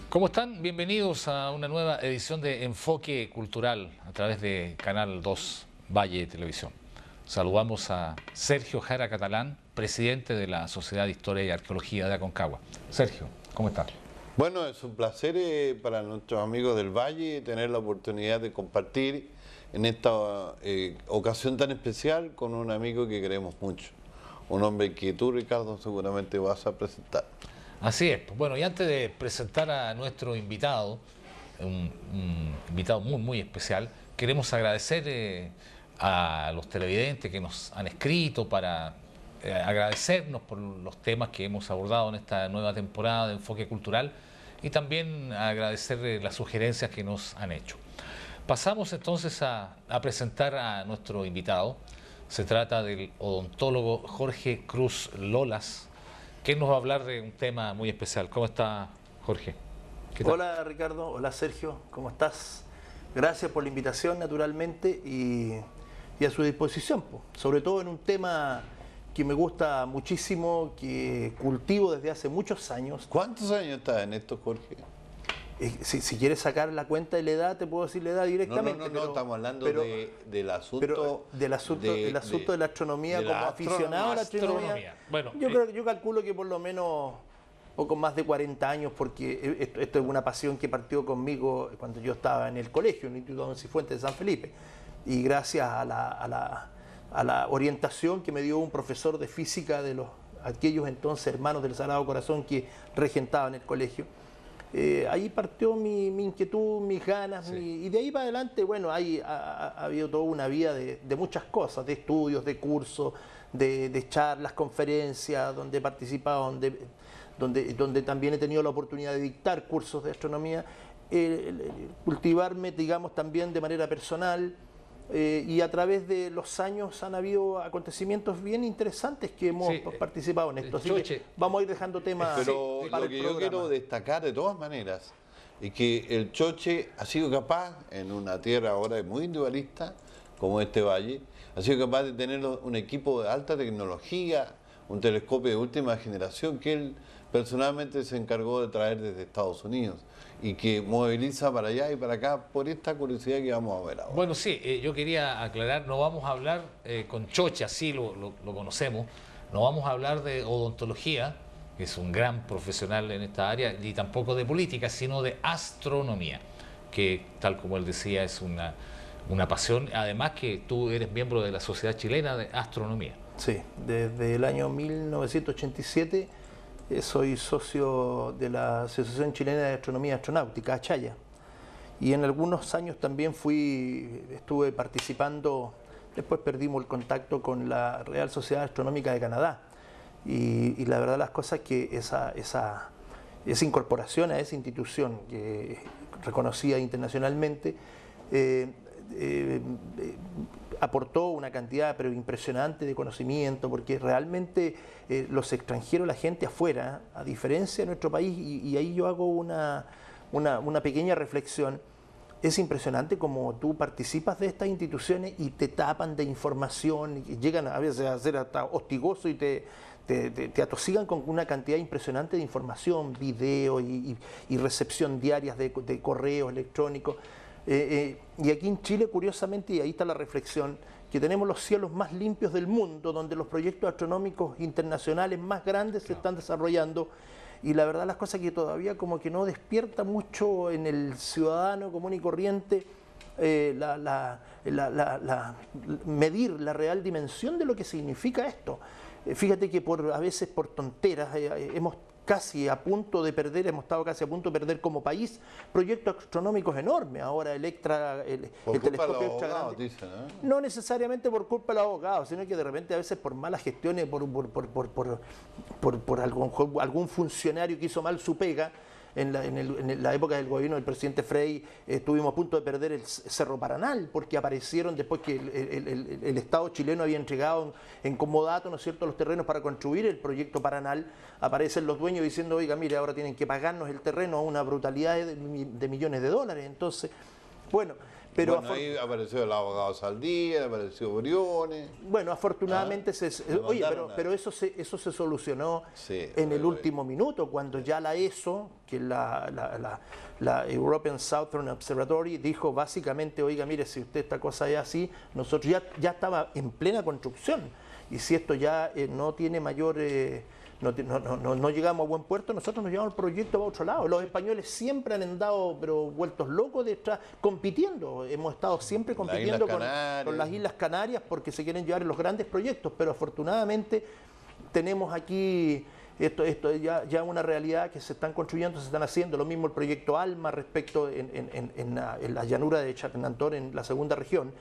¿Cómo están? Bienvenidos a una nueva edición de Enfoque Cultural a través de Canal 2 Valle Televisión. Saludamos a Sergio Jara Catalán, presidente de la Sociedad de Historia y Arqueología de Aconcagua. Sergio, ¿cómo estás? Bueno, es un placer para nuestros amigos del Valle tener la oportunidad de compartir en esta ocasión tan especial con un amigo que queremos mucho. Un hombre que tú, Ricardo, seguramente vas a presentar. Así es. Bueno, y antes de presentar a nuestro invitado, un invitado muy especial, queremos agradecer a los televidentes que nos han escrito para agradecernos por los temas que hemos abordado en esta nueva temporada de Enfoque Cultural y también agradecer las sugerencias que nos han hecho. Pasamos entonces a presentar a nuestro invitado. Se trata del odontólogo Jorge Cruz Lolas, que nos va a hablar de un tema muy especial. ¿Cómo está, Jorge? ¿Qué tal? Hola, Ricardo. Hola, Sergio. ¿Cómo estás? Gracias por la invitación, naturalmente, y a su disposición, sobre todo en un tema que me gusta muchísimo, que cultivo desde hace muchos años. ¿Cuántos años estás en esto, Jorge? Si quieres sacar la cuenta de la edad, te puedo decir la edad directamente. No, estamos hablando del asunto... del asunto de la astronomía, como aficionado a la astronomía. Bueno, yo calculo que por lo menos poco más de 40 años, porque esto es una pasión que partió conmigo cuando yo estaba en el colegio, en el Instituto Don Cifuentes de San Felipe. Y gracias a la orientación que me dio un profesor de física de aquellos entonces hermanos del Sagrado Corazón que regentaban el colegio, ahí partió mi inquietud, mis ganas, sí. Y de ahí para adelante, bueno, ha habido toda una vida de muchas cosas, de estudios, de cursos, de charlas, conferencias, donde he participado, donde también he tenido la oportunidad de dictar cursos de astronomía, cultivarme, digamos, también de manera personal. Y a través de los años han habido acontecimientos bien interesantes que hemos participado en esto. Así que vamos a ir dejando temas. Pero para lo que yo quiero destacar de todas maneras es que el Choche ha sido capaz, en una tierra ahora muy individualista como este valle, ha sido capaz de tener un equipo de alta tecnología, un telescopio de última generación que él personalmente se encargó de traer desde Estados Unidos y que moviliza para allá y para acá por esta curiosidad que vamos a ver ahora. Bueno, sí, yo quería aclarar, no vamos a hablar con Choche, así lo conocemos, no vamos a hablar de odontología, que es un gran profesional en esta área, ni tampoco de política, sino de astronomía, que tal como él decía es una pasión, además que tú eres miembro de la Sociedad Chilena de Astronomía. Sí, desde el año 1987 soy socio de la Asociación Chilena de Astronomía Astronáutica, ACHAYA, y en algunos años también estuve participando, después perdimos el contacto con la Real Sociedad Astronómica de Canadá, y la verdad las cosas es que esa incorporación a esa institución que reconocida internacionalmente aportó una cantidad pero impresionante de conocimiento, porque realmente los extranjeros, la gente afuera, a diferencia de nuestro país, y ahí yo hago una pequeña reflexión, es impresionante como tú participas de estas instituciones y te tapan de información, y llegan a veces a ser hasta hostigosos y te atosigan con una cantidad impresionante de información, video y recepción diarias de correos electrónicos. Y aquí en Chile, curiosamente, y ahí está la reflexión, que tenemos los cielos más limpios del mundo, donde los proyectos astronómicos internacionales más grandes se están desarrollando, y la verdad las cosas que todavía como que no despierta mucho en el ciudadano común y corriente medir la real dimensión de lo que significa esto. Fíjate que a veces por tonteras hemos estado casi a punto de perder como país proyectos astronómicos enormes. Ahora el telescopio extra grande. Dicen, ¿eh? No necesariamente por culpa de los abogados, sino que de repente a veces por malas gestiones, por algún funcionario que hizo mal su pega. En la época del gobierno del presidente Frei estuvimos a punto de perder el Cerro Paranal, porque aparecieron después que el Estado chileno había entregado en comodato, ¿no es cierto?, los terrenos para construir el proyecto Paranal. Aparecen los dueños diciendo, oiga, mire, ahora tienen que pagarnos el terreno a una brutalidad de millones de dólares. Entonces, bueno, Pero bueno, ahí apareció el abogado Saldía, apareció Briones. bueno, afortunadamente oye, mandaron pero eso se solucionó Sí, en el último minuto, cuando ya la ESO, que es la European Southern Observatory, dijo básicamente, oiga, mire, si usted esta cosa es así, nosotros ya estaba en plena construcción, y si esto ya no tiene mayor... no llegamos a buen puerto, nosotros nos llevamos el proyecto para otro lado. Los españoles siempre han andado pero vueltos locos detrás, compitiendo. Hemos estado siempre compitiendo con las Islas Canarias porque se quieren llevar los grandes proyectos, pero afortunadamente tenemos aquí esto ya una realidad que se están construyendo, se están haciendo. Lo mismo el proyecto ALMA respecto en la llanura de Chacnantón, en la segunda región,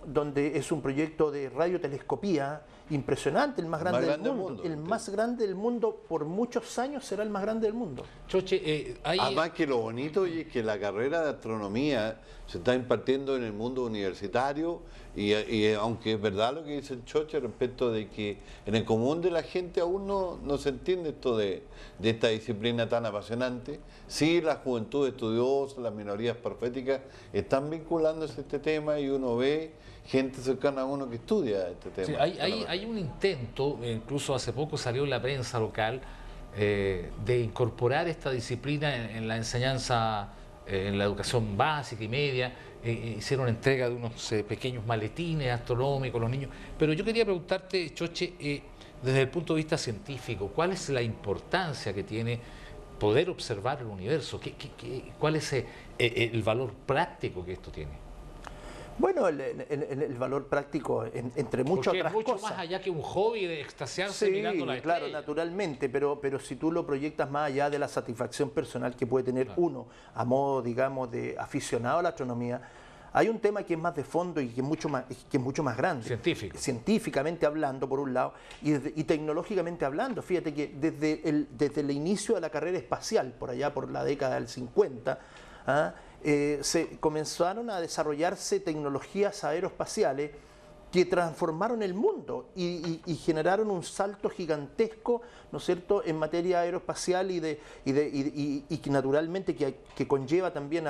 donde es un proyecto de radiotelescopía impresionante, el más grande del mundo. El más grande del mundo, por muchos años será el más grande del mundo. Choche, además que lo bonito es que la carrera de astronomía se está impartiendo en el mundo universitario y aunque es verdad lo que dice el Choche respecto de que en el común de la gente aún no se entiende esto de esta disciplina tan apasionante, sí la juventud estudiosa, las minorías proféticas están vinculándose a este tema y uno ve gente cercana a uno que estudia este tema. Sí, hay un intento, incluso hace poco salió en la prensa local, de incorporar esta disciplina en la enseñanza, en la educación básica y media. Hicieron entrega de unos pequeños maletines astronómicos a los niños. Pero yo quería preguntarte, Choche, desde el punto de vista científico, ¿cuál es la importancia que tiene poder observar el universo? ¿Cuál es el valor práctico que esto tiene? Bueno, el valor práctico, entre muchas otras cosas. Porque es mucho más allá que un hobby de extasiarse mirando la estrella. Claro, naturalmente, pero si tú lo proyectas más allá de la satisfacción personal que puede tener uno, a modo, digamos, de aficionado a la astronomía, hay un tema que es más de fondo y que es mucho más grande. Científico. Científicamente hablando, por un lado, y tecnológicamente hablando. Fíjate que desde el inicio de la carrera espacial, por allá por la década del 50, se comenzaron a desarrollarse tecnologías aeroespaciales que transformaron el mundo y generaron un salto gigantesco, ¿no es cierto?, en materia aeroespacial y que naturalmente que conlleva también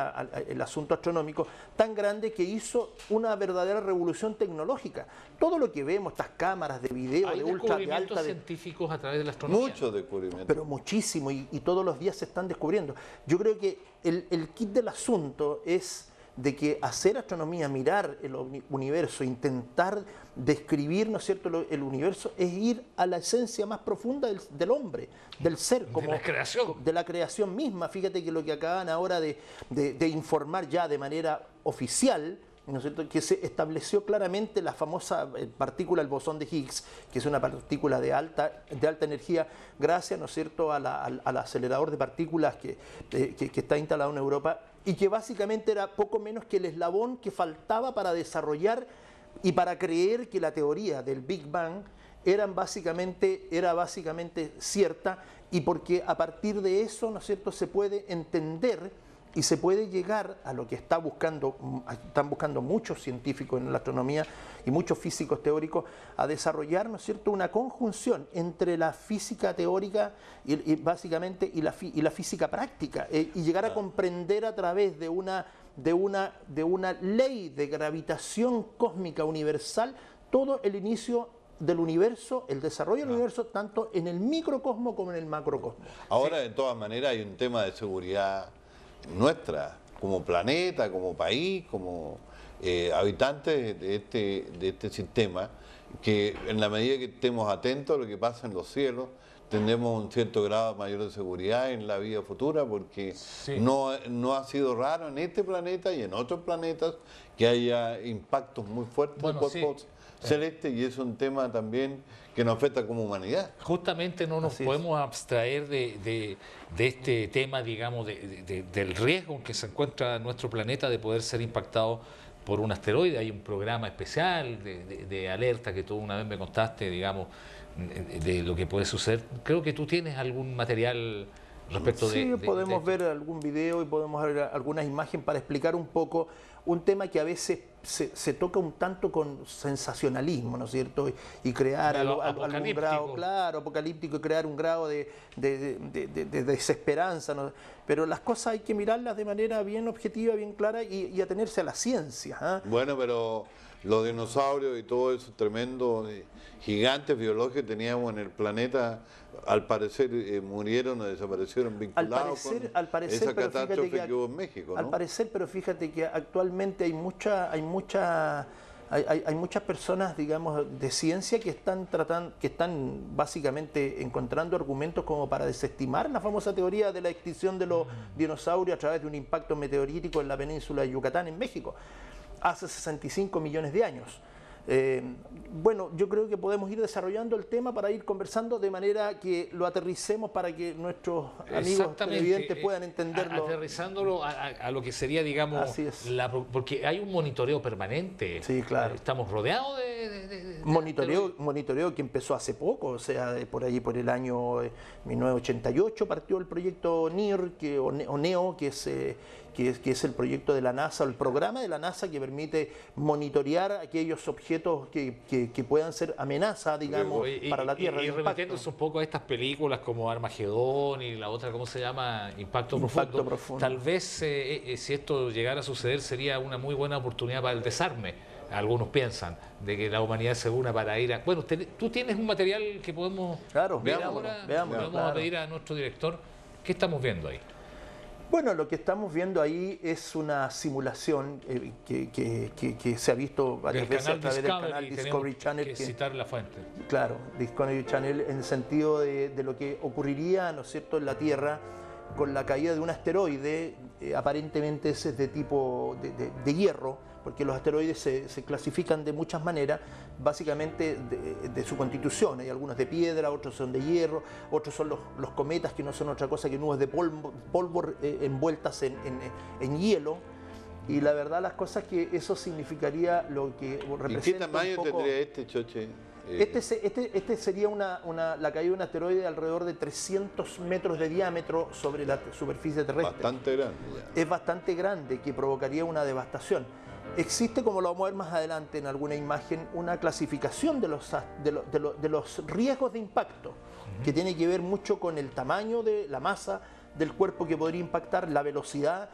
el asunto astronómico, tan grande que hizo una verdadera revolución tecnológica. Todo lo que vemos, estas cámaras de video de ultra de alta científicos a través de la astronomía. Muchos descubrimientos. Pero muchísimo, y todos los días se están descubriendo. Yo creo que el kit del asunto es de que hacer astronomía, mirar el universo, intentar describir, ¿no es cierto?, el universo, es ir a la esencia más profunda del hombre, del ser, como de la creación. De la creación misma. Fíjate que lo que acaban ahora de informar ya de manera oficial, ¿no es cierto?, que se estableció claramente la famosa partícula, el bosón de Higgs, que es una partícula de alta energía, gracias, ¿no es cierto?, al acelerador de partículas que está instalado en Europa, y que básicamente era poco menos que el eslabón que faltaba para desarrollar y para creer que la teoría del Big Bang era básicamente cierta, y porque a partir de eso, ¿no es cierto?, se puede entender y se puede llegar a lo que están buscando muchos científicos en la astronomía y muchos físicos teóricos, a desarrollar, ¿no es cierto?, una conjunción entre la física teórica y básicamente y la física práctica, y llegar a comprender a través de una ley de gravitación cósmica universal todo el inicio del universo, el desarrollo del universo, tanto en el microcosmo como en el macrocosmo. Ahora, de todas maneras, hay un tema de seguridad nuestra, como planeta, como país, como habitantes de este sistema, que en la medida que estemos atentos a lo que pasa en los cielos, tendremos un cierto grado mayor de seguridad en la vida futura, porque no ha sido raro en este planeta y en otros planetas que haya impactos muy fuertes de cuerpos celestes, y es un tema también que nos afecta como humanidad. Justamente no nos podemos abstraer de este tema, digamos, del riesgo en que se encuentra nuestro planeta de poder ser impactado por un asteroide. Hay un programa especial de alerta que tú una vez me contaste, digamos, de lo que puede suceder. Creo que tú tienes algún material respecto sí, de podemos esto. ver algún video y podemos ver algunas imágenes para explicar un poco un tema que a veces se toca un tanto con sensacionalismo, ¿no es cierto? Y crear Medio algún grado, apocalíptico. claro, apocalíptico, y crear un grado de desesperanza, ¿no? Pero las cosas hay que mirarlas de manera bien objetiva, bien clara y atenerse a la ciencia. ¿Ah? Bueno, pero los dinosaurios y todo eso tremendo, gigantes biológicos que teníamos en el planeta, al parecer murieron o desaparecieron vinculados con Al parecer, esa pero catástrofe fíjate que hubo en México, ¿no? Al parecer, pero fíjate que actualmente hay muchas personas, digamos, de ciencia que están básicamente encontrando argumentos como para desestimar la famosa teoría de la extinción de los dinosaurios a través de un impacto meteorítico en la península de Yucatán, en México, hace 65 millones de años. Bueno, yo creo que podemos ir desarrollando el tema para ir conversando de manera que lo aterricemos para que nuestros amigos televidentes puedan entenderlo. Aterrizándolo a lo que sería, digamos, Así es. porque hay un monitoreo permanente. Sí, claro. Estamos rodeados Monitoreo que empezó hace poco, o sea, por allí por el año 1988 partió el proyecto NIR, o NEO, que es el proyecto de la NASA, el programa de la NASA que permite monitorear aquellos objetos que puedan ser amenaza, digamos, para la Tierra. Y remitiéndose un poco a estas películas como Armagedón y la otra, ¿cómo se llama? Impacto Profundo. Tal vez si esto llegara a suceder sería una muy buena oportunidad para el desarme. Algunos piensan de que la humanidad se una para ir a... Bueno, tú tienes un material que podemos ver ahora. Vamos a pedir a nuestro director. ¿Qué estamos viendo ahí? Bueno, lo que estamos viendo ahí es una simulación que se ha visto varias veces a través del canal Discovery Channel. Que citar la fuente. Claro, Discovery Channel, en el sentido de lo que ocurriría, ¿no es cierto?, en la Tierra con la caída de un asteroide, aparentemente ese es de tipo de hierro, porque los asteroides se clasifican de muchas maneras, básicamente de su constitución. Hay algunos de piedra, otros son de hierro, otros son los cometas, que no son otra cosa que nubes de polvo envueltas en hielo. Y la verdad, las cosas que eso significaría lo que representa. ¿Y qué tamaño tendría este, Choche? Este sería la caída de un asteroide de alrededor de 300 metros de diámetro sobre la superficie terrestre. Bastante grande ya. Es bastante grande, que provocaría una devastación. Existe, como lo vamos a ver más adelante en alguna imagen, una clasificación de los riesgos de impacto, que tiene que ver mucho con el tamaño de la masa del cuerpo que podría impactar, la velocidad,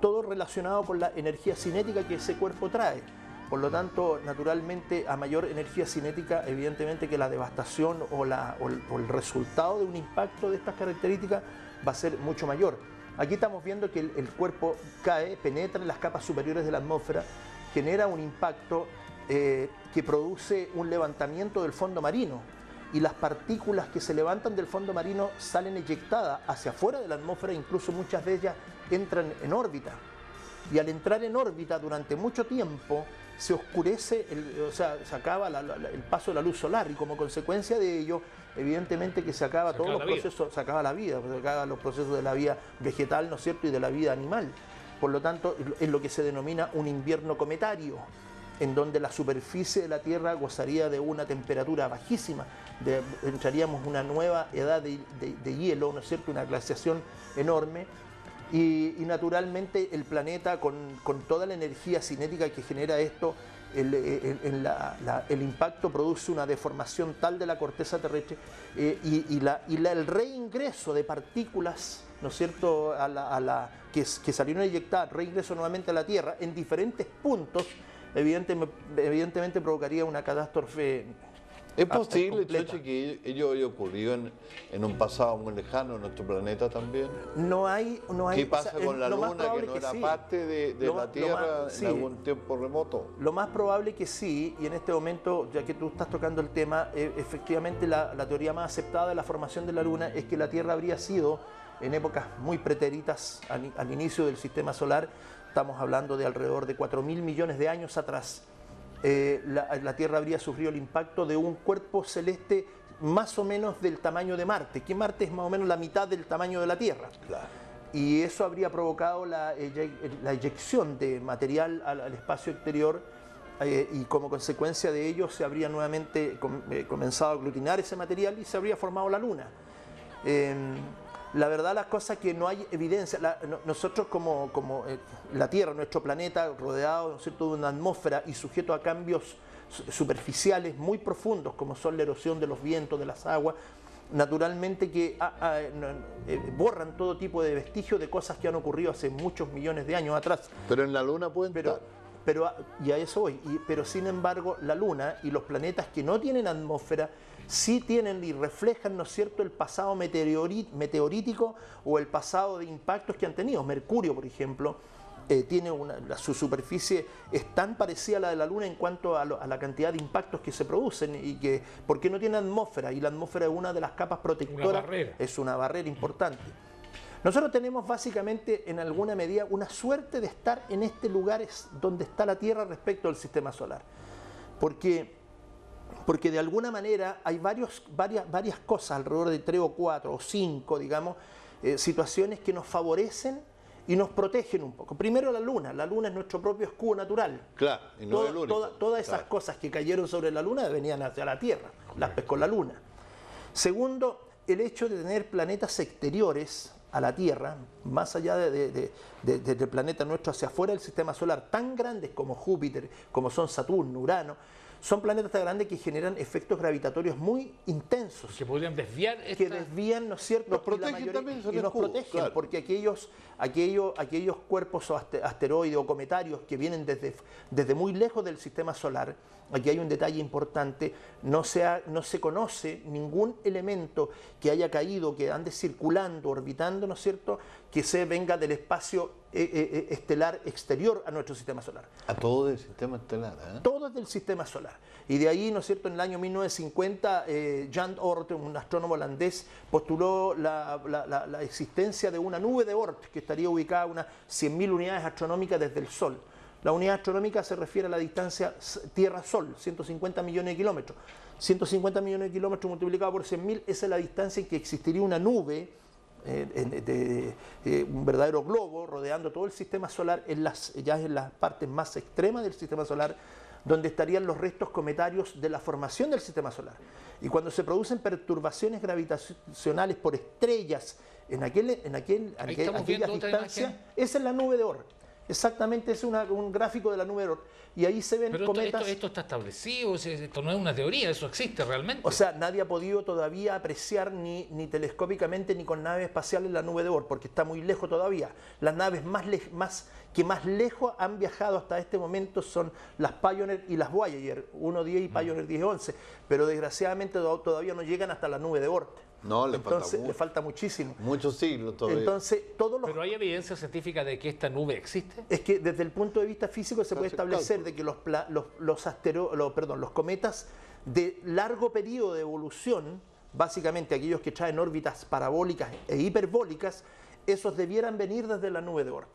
todo relacionado con la energía cinética que ese cuerpo trae. Por lo tanto, naturalmente, a mayor energía cinética, evidentemente que la devastación o el resultado de un impacto de estas características va a ser mucho mayor. Aquí estamos viendo que el cuerpo cae, penetra en las capas superiores de la atmósfera, genera un impacto que produce un levantamiento del fondo marino, y las partículas que se levantan del fondo marino salen eyectadas hacia afuera de la atmósfera, incluso muchas de ellas entran en órbita. Y al entrar en órbita durante mucho tiempo se oscurece, se acaba el paso de la luz solar, y como consecuencia de ello, evidentemente que se acaba todos los procesos, se acaba la vida, se acaban los procesos de la vida vegetal, ¿no es cierto?, y de la vida animal. Por lo tanto, es lo que se denomina un invierno cometario, en donde la superficie de la Tierra gozaría de una temperatura bajísima, entraríamos en una nueva edad de hielo, ¿no es cierto?, una glaciación enorme. Y naturalmente el planeta, con toda la energía cinética que genera esto, el impacto produce una deformación tal de la corteza terrestre, el reingreso de partículas, ¿no es cierto?, que salieron eyectadas, reingreso nuevamente a la Tierra en diferentes puntos, evidentemente provocaría una catástrofe. ¿Es posible, Choche, que ello haya ocurrido en un pasado muy lejano en nuestro planeta también? No hay. ¿Qué pasa con la Luna, que no era parte de la Tierra en algún tiempo remoto? Lo más probable que sí, y en este momento, ya que tú estás tocando el tema, efectivamente la teoría más aceptada de la formación de la Luna es que la Tierra habría sido, en épocas muy pretéritas, al inicio del sistema solar, estamos hablando de alrededor de 4.000 millones de años atrás, la Tierra habría sufrido el impacto de un cuerpo celeste más o menos del tamaño de Marte, que Marte es más o menos la mitad del tamaño de la Tierra. Claro. Y eso habría provocado la eyección de material al espacio exterior, y como consecuencia de ello se habría nuevamente comenzado a aglutinar ese material y se habría formado la Luna. La verdad, las cosas que no hay evidencia. Nosotros como la Tierra, nuestro planeta, rodeado, ¿no es cierto?, de una atmósfera y sujeto a cambios superficiales muy profundos, como son la erosión de los vientos, de las aguas, naturalmente que borran todo tipo de vestigios de cosas que han ocurrido hace muchos millones de años atrás. Pero en la Luna pueden estar. Y a eso voy. Pero sin embargo, la Luna y los planetas que no tienen atmósfera sí tienen y reflejan, ¿no es cierto?, el pasado meteorítico o el pasado de impactos que han tenido. Mercurio, por ejemplo, tiene su superficie es tan parecida a la de la Luna en cuanto a la cantidad de impactos que se producen, y que porque no tiene atmósfera, y la atmósfera es una de las capas protectoras, es una barrera importante. Nosotros tenemos básicamente en alguna medida una suerte de estar en este lugar donde está la Tierra respecto al sistema solar, porque de alguna manera hay varias cosas, alrededor de 3 o 4 o 5, digamos, situaciones que nos favorecen y nos protegen un poco. Primero, la Luna es nuestro propio escudo natural. Claro, y no es el único. Todas esas cosas que cayeron sobre la Luna venían hacia la Tierra, las pescó la Luna. Segundo, el hecho de tener planetas exteriores a la Tierra, más allá del planeta nuestro, hacia afuera del sistema solar, tan grandes como Júpiter, como son Saturno, Urano, son planetas tan grandes que generan efectos gravitatorios muy intensos. Que podrían desviar que desvían, ¿no es cierto? Nos protegen también, y nos protegen, claro. Porque aquellos cuerpos asteroides o cometarios que vienen desde muy lejos del sistema solar, aquí hay un detalle importante, no se conoce ningún elemento que haya caído, que ande circulando, orbitando, ¿no es cierto?, que se venga del espacio estelar exterior a nuestro sistema solar. A todo del sistema estelar, ¿eh? Todo es del sistema solar. Y de ahí, ¿no es cierto?, en el año 1950, Jan Oort, un astrónomo holandés, postuló la existencia de una nube de Oort que estaría ubicada a unas 100.000 unidades astronómicas desde el Sol. La unidad astronómica se refiere a la distancia Tierra-Sol, 150 millones de kilómetros. 150 millones de kilómetros multiplicado por 100.000, esa es la distancia en que existiría una nube, un verdadero globo rodeando todo el sistema solar, ya en las partes más extremas del sistema solar, donde estarían los restos cometarios de la formación del sistema solar. Y cuando se producen perturbaciones gravitacionales por estrellas en aquella distancia, esa es la nube de Oort. Exactamente, es un gráfico de la nube de Oort. Y ahí se ven cometas. Esto está establecido, esto no es una teoría, eso existe realmente. O sea, nadie ha podido todavía apreciar ni telescópicamente ni con naves espaciales la nube de Oort, porque está muy lejos todavía. Las naves que más lejos han viajado hasta este momento son las Pioneer y las Voyager, 1.10 y Pioneer 10-11, pero desgraciadamente todavía no llegan hasta la nube de Oort. No, le falta muchísimo. Muchos siglos todavía. Entonces, ¿Pero hay evidencia científica de que esta nube existe? Es que desde el punto de vista físico se puede establecer de que los cometas de largo periodo de evolución, básicamente aquellos que traen órbitas parabólicas e hiperbólicas, esos debieran venir desde la nube de Oort.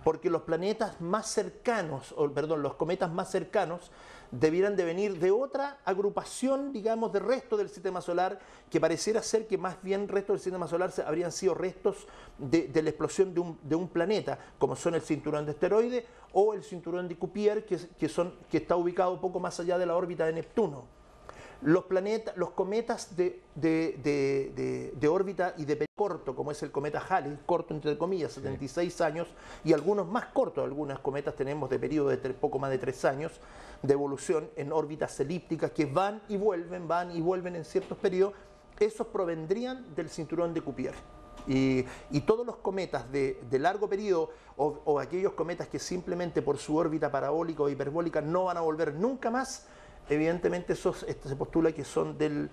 Porque los planetas más cercanos, los cometas más cercanos, debieran de venir de otra agrupación, digamos, de resto del sistema solar, que pareciera ser que más bien resto del sistema solar habrían sido restos de la explosión de un planeta, como son el cinturón de asteroides o el cinturón de Kuiper, que está ubicado un poco más allá de la órbita de Neptuno. Los cometas de órbita y de periodo corto, como es el cometa Halley, corto entre comillas, 76 años, y algunos más cortos, algunas cometas tenemos de periodo de poco más de 3 años de evolución en órbitas elípticas que van y vuelven en ciertos periodos, esos provendrían del cinturón de Kuiper. Y todos los cometas de largo periodo o aquellos cometas que simplemente por su órbita parabólica o hiperbólica no van a volver nunca más, evidentemente se postula que son del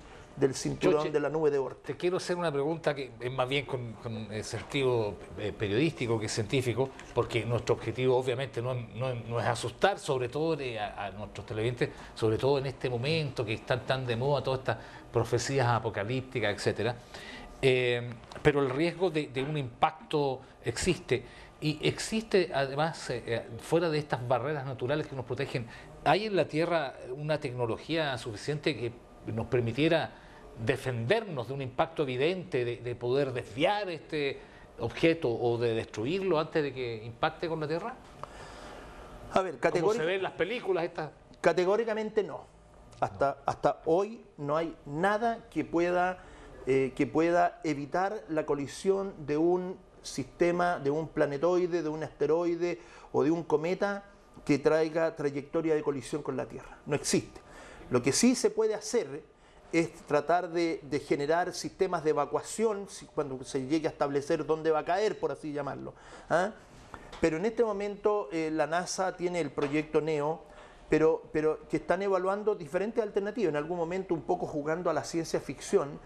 cinturón Choche, de la nube de Oort. Te quiero hacer una pregunta que es más bien con sentido periodístico que científico, porque nuestro objetivo obviamente no es asustar, sobre todo a nuestros televidentes, sobre todo en este momento que están tan de moda todas estas profecías apocalípticas, etcétera. Pero el riesgo de un impacto existe. Y existe además, fuera de estas barreras naturales que nos protegen, ¿hay en la Tierra una tecnología suficiente que nos permitiera defendernos de un impacto evidente, de poder desviar este objeto o de destruirlo antes de que impacte con la Tierra? A ver, ¿Cómo se ve en las películas estas? Categóricamente no. Hasta hoy no hay nada que pueda que pueda evitar la colisión de un sistema, de un planetoide, de un asteroide o de un cometa que traiga trayectoria de colisión con la Tierra. No existe. Lo que sí se puede hacer es tratar de generar sistemas de evacuación cuando se llegue a establecer dónde va a caer, por así llamarlo. ¿Ah? Pero en este momento la NASA tiene el proyecto NEO, pero que están evaluando diferentes alternativas. En algún momento, un poco jugando a la ciencia ficción,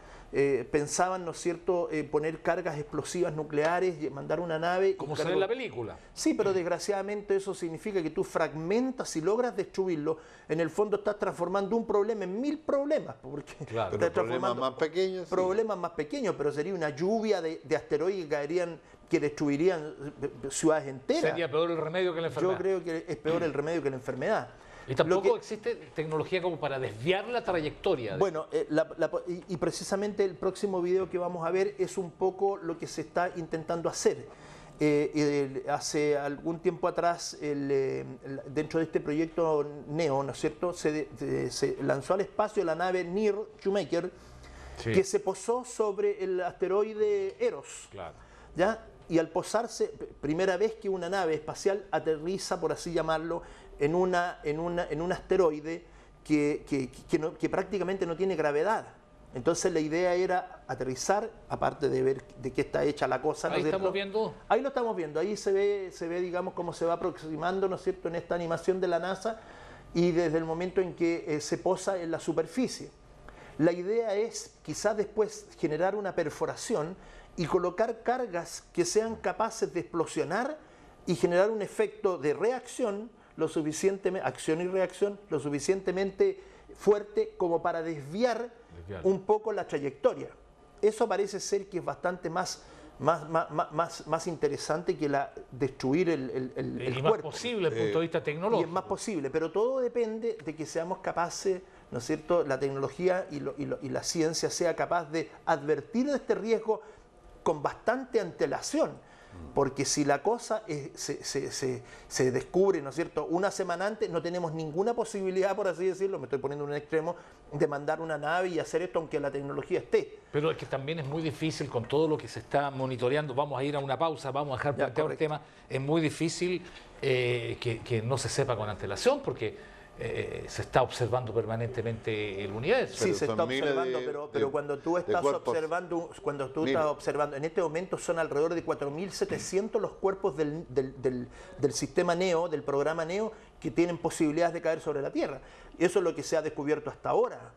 pensaban, ¿no es cierto?, poner cargas explosivas nucleares, mandar una nave... Como se ve en la película. Sí, pero desgraciadamente eso significa que tú fragmentas y logras destruirlo. En el fondo estás transformando un problema en 1000 problemas. Porque claro, pero problemas más pequeños. Problemas más pequeños, pero sería una lluvia de asteroides que caerían, que destruirían ciudades enteras. Sería peor el remedio que la enfermedad. Yo creo que es peor el remedio que la enfermedad. Y tampoco existe tecnología como para desviar la trayectoria. Bueno, y precisamente el próximo video que vamos a ver es un poco lo que se está intentando hacer. Hace algún tiempo atrás, dentro de este proyecto NEO, ¿no es cierto?, se lanzó al espacio la nave Near Shoemaker, sí, que se posó sobre el asteroide Eros. Claro. ¿Ya? Y al posarse, primera vez que una nave espacial aterriza, por así llamarlo, en un asteroide que prácticamente no tiene gravedad. Entonces la idea era aterrizar, aparte de ver de qué está hecha la cosa. Ahí estamos viendo. Ahí lo estamos viendo, ahí se ve, digamos, cómo se va aproximando, ¿no es cierto?, en esta animación de la NASA, y desde el momento en que se posa en la superficie. La idea es quizás después generar una perforación y colocar cargas que sean capaces de explosionar y generar un efecto de reacción, acción y reacción, lo suficientemente fuerte como para desviar un poco la trayectoria. Eso parece ser que es bastante más interesante que destruir el más cuerpo. Posible desde el punto de vista tecnológico. Y es más posible, pero todo depende de que seamos capaces, ¿no es cierto?, la tecnología y la ciencia sea capaz de advertir de este riesgo con bastante antelación. Porque si la cosa se descubre, ¿no es cierto?, una semana antes, no tenemos ninguna posibilidad, por así decirlo, me estoy poniendo en un extremo, de mandar una nave y hacer esto aunque la tecnología esté. Pero es que también es muy difícil con todo lo que se está monitoreando. Vamos a ir a una pausa, vamos a dejar planteado el tema. Es muy difícil que no se sepa con antelación, porque se está observando permanentemente el universo. Sí, se está observando, pero cuando tú estás observando, en este momento son alrededor de 4.700 los cuerpos del sistema NEO, del programa NEO, que tienen posibilidades de caer sobre la Tierra. Eso es lo que se ha descubierto hasta ahora.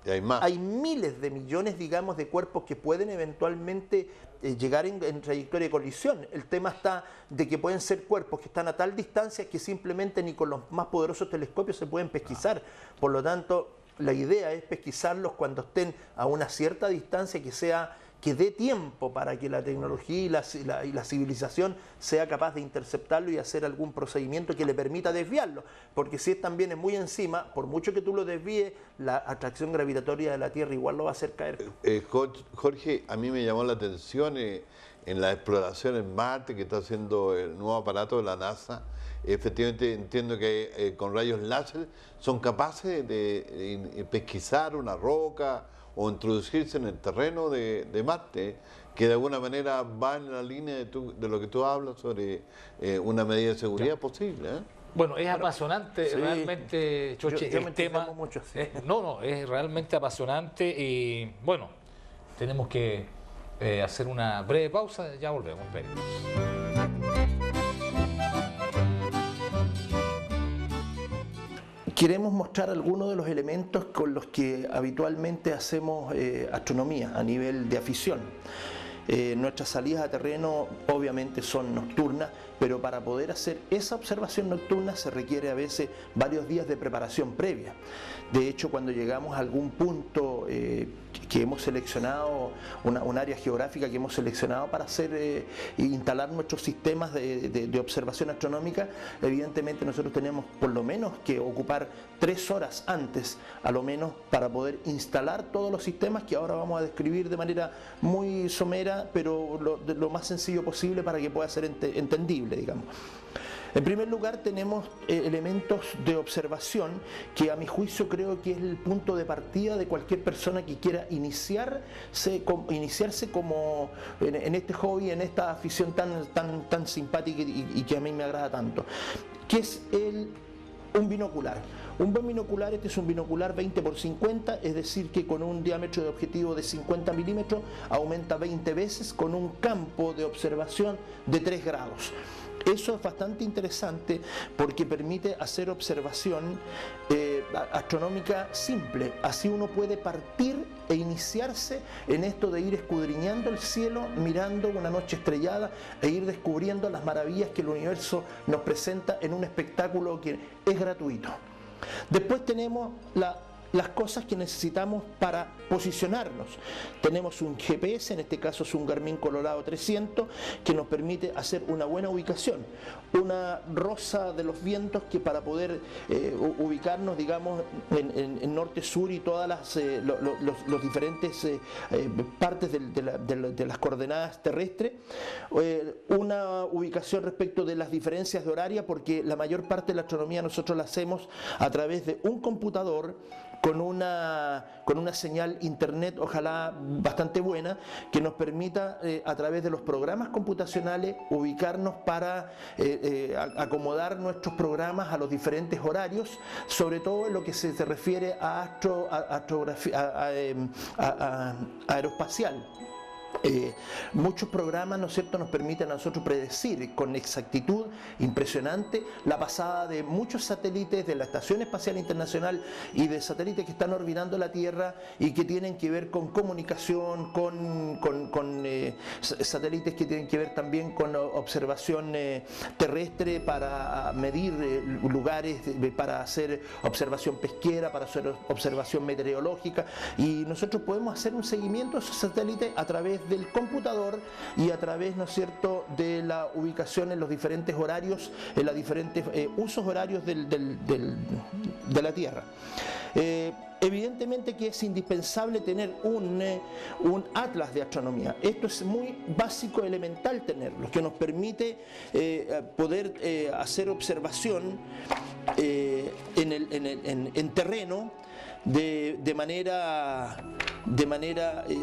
Y hay más. Hay miles de millones, digamos, de cuerpos que pueden eventualmente llegar en trayectoria de colisión. El tema está de que pueden ser cuerpos que están a tal distancia que simplemente ni con los más poderosos telescopios se pueden pesquisar. Por lo tanto, la idea es pesquisarlos cuando estén a una cierta distancia que dé tiempo para que la tecnología y la civilización sea capaz de interceptarlo y hacer algún procedimiento que le permita desviarlo. Porque si también es muy encima, por mucho que tú lo desvíes, la atracción gravitatoria de la Tierra igual lo va a hacer caer. Jorge, a mí me llamó la atención en la exploración en Marte que está haciendo el nuevo aparato de la NASA. Efectivamente entiendo que con rayos láser son capaces de pesquisar una roca o introducirse en el terreno de Marte, que de alguna manera va en la línea de lo que tú hablas sobre una medida de seguridad posible. Bueno, es apasionante, sí, realmente, Choche, el tema. Mucho, sí. Es realmente apasionante y bueno, tenemos que hacer una breve pausa, ya volvemos. Queremos mostrar algunos de los elementos con los que habitualmente hacemos astronomía a nivel de afición. Nuestras salidas a terreno obviamente son nocturnas, pero para poder hacer esa observación nocturna se requiere a veces varios días de preparación previa. De hecho, cuando llegamos a algún punto que hemos seleccionado, un área geográfica que hemos seleccionado para instalar nuestros sistemas de observación astronómica, evidentemente nosotros tenemos por lo menos que ocupar 3 horas antes, a lo menos, para poder instalar todos los sistemas que ahora vamos a describir de manera muy somera, pero lo más sencillo posible para que pueda ser entendible, digamos. En primer lugar tenemos elementos de observación que a mi juicio creo que es el punto de partida de cualquier persona que quiera iniciarse como en este hobby, en esta afición tan simpática y que a mí me agrada tanto, que es un binocular. Un buen binocular, este es un binocular 20×50, es decir que con un diámetro de objetivo de 50 milímetros aumenta 20 veces con un campo de observación de 3 grados. Eso es bastante interesante porque permite hacer observación astronómica simple. Así uno puede partir e iniciarse en esto de ir escudriñando el cielo, mirando una noche estrellada e ir descubriendo las maravillas que el universo nos presenta en un espectáculo que es gratuito. Después tenemos las cosas que necesitamos para posicionarnos. Tenemos un GPS, en este caso es un Garmin Colorado 300, que nos permite hacer una buena ubicación. Una rosa de los vientos que para poder ubicarnos, digamos, en norte-sur y todas los diferentes partes de las coordenadas terrestres. Una ubicación respecto de las diferencias de horaria, porque la mayor parte de la astronomía nosotros la hacemos a través de un computador con una señal internet, ojalá bastante buena, que nos permita a través de los programas computacionales ubicarnos para acomodar nuestros programas a los diferentes horarios, sobre todo en lo que se refiere a aeroespacial. Muchos programas, ¿no es cierto?, nos permiten a nosotros predecir con exactitud impresionante la pasada de muchos satélites de la Estación Espacial Internacional y de satélites que están orbitando la Tierra y que tienen que ver con comunicación, con satélites que tienen que ver también con observación terrestre para medir lugares, para hacer observación pesquera, para hacer observación meteorológica, y nosotros podemos hacer un seguimiento de esos satélites a través del computador y a través, ¿no es cierto?, de la ubicación en los diferentes horarios, en los diferentes usos horarios de la Tierra. Evidentemente que es indispensable tener un atlas de astronomía. Esto es muy básico, elemental tenerlo, que nos permite poder hacer observación en terreno de manera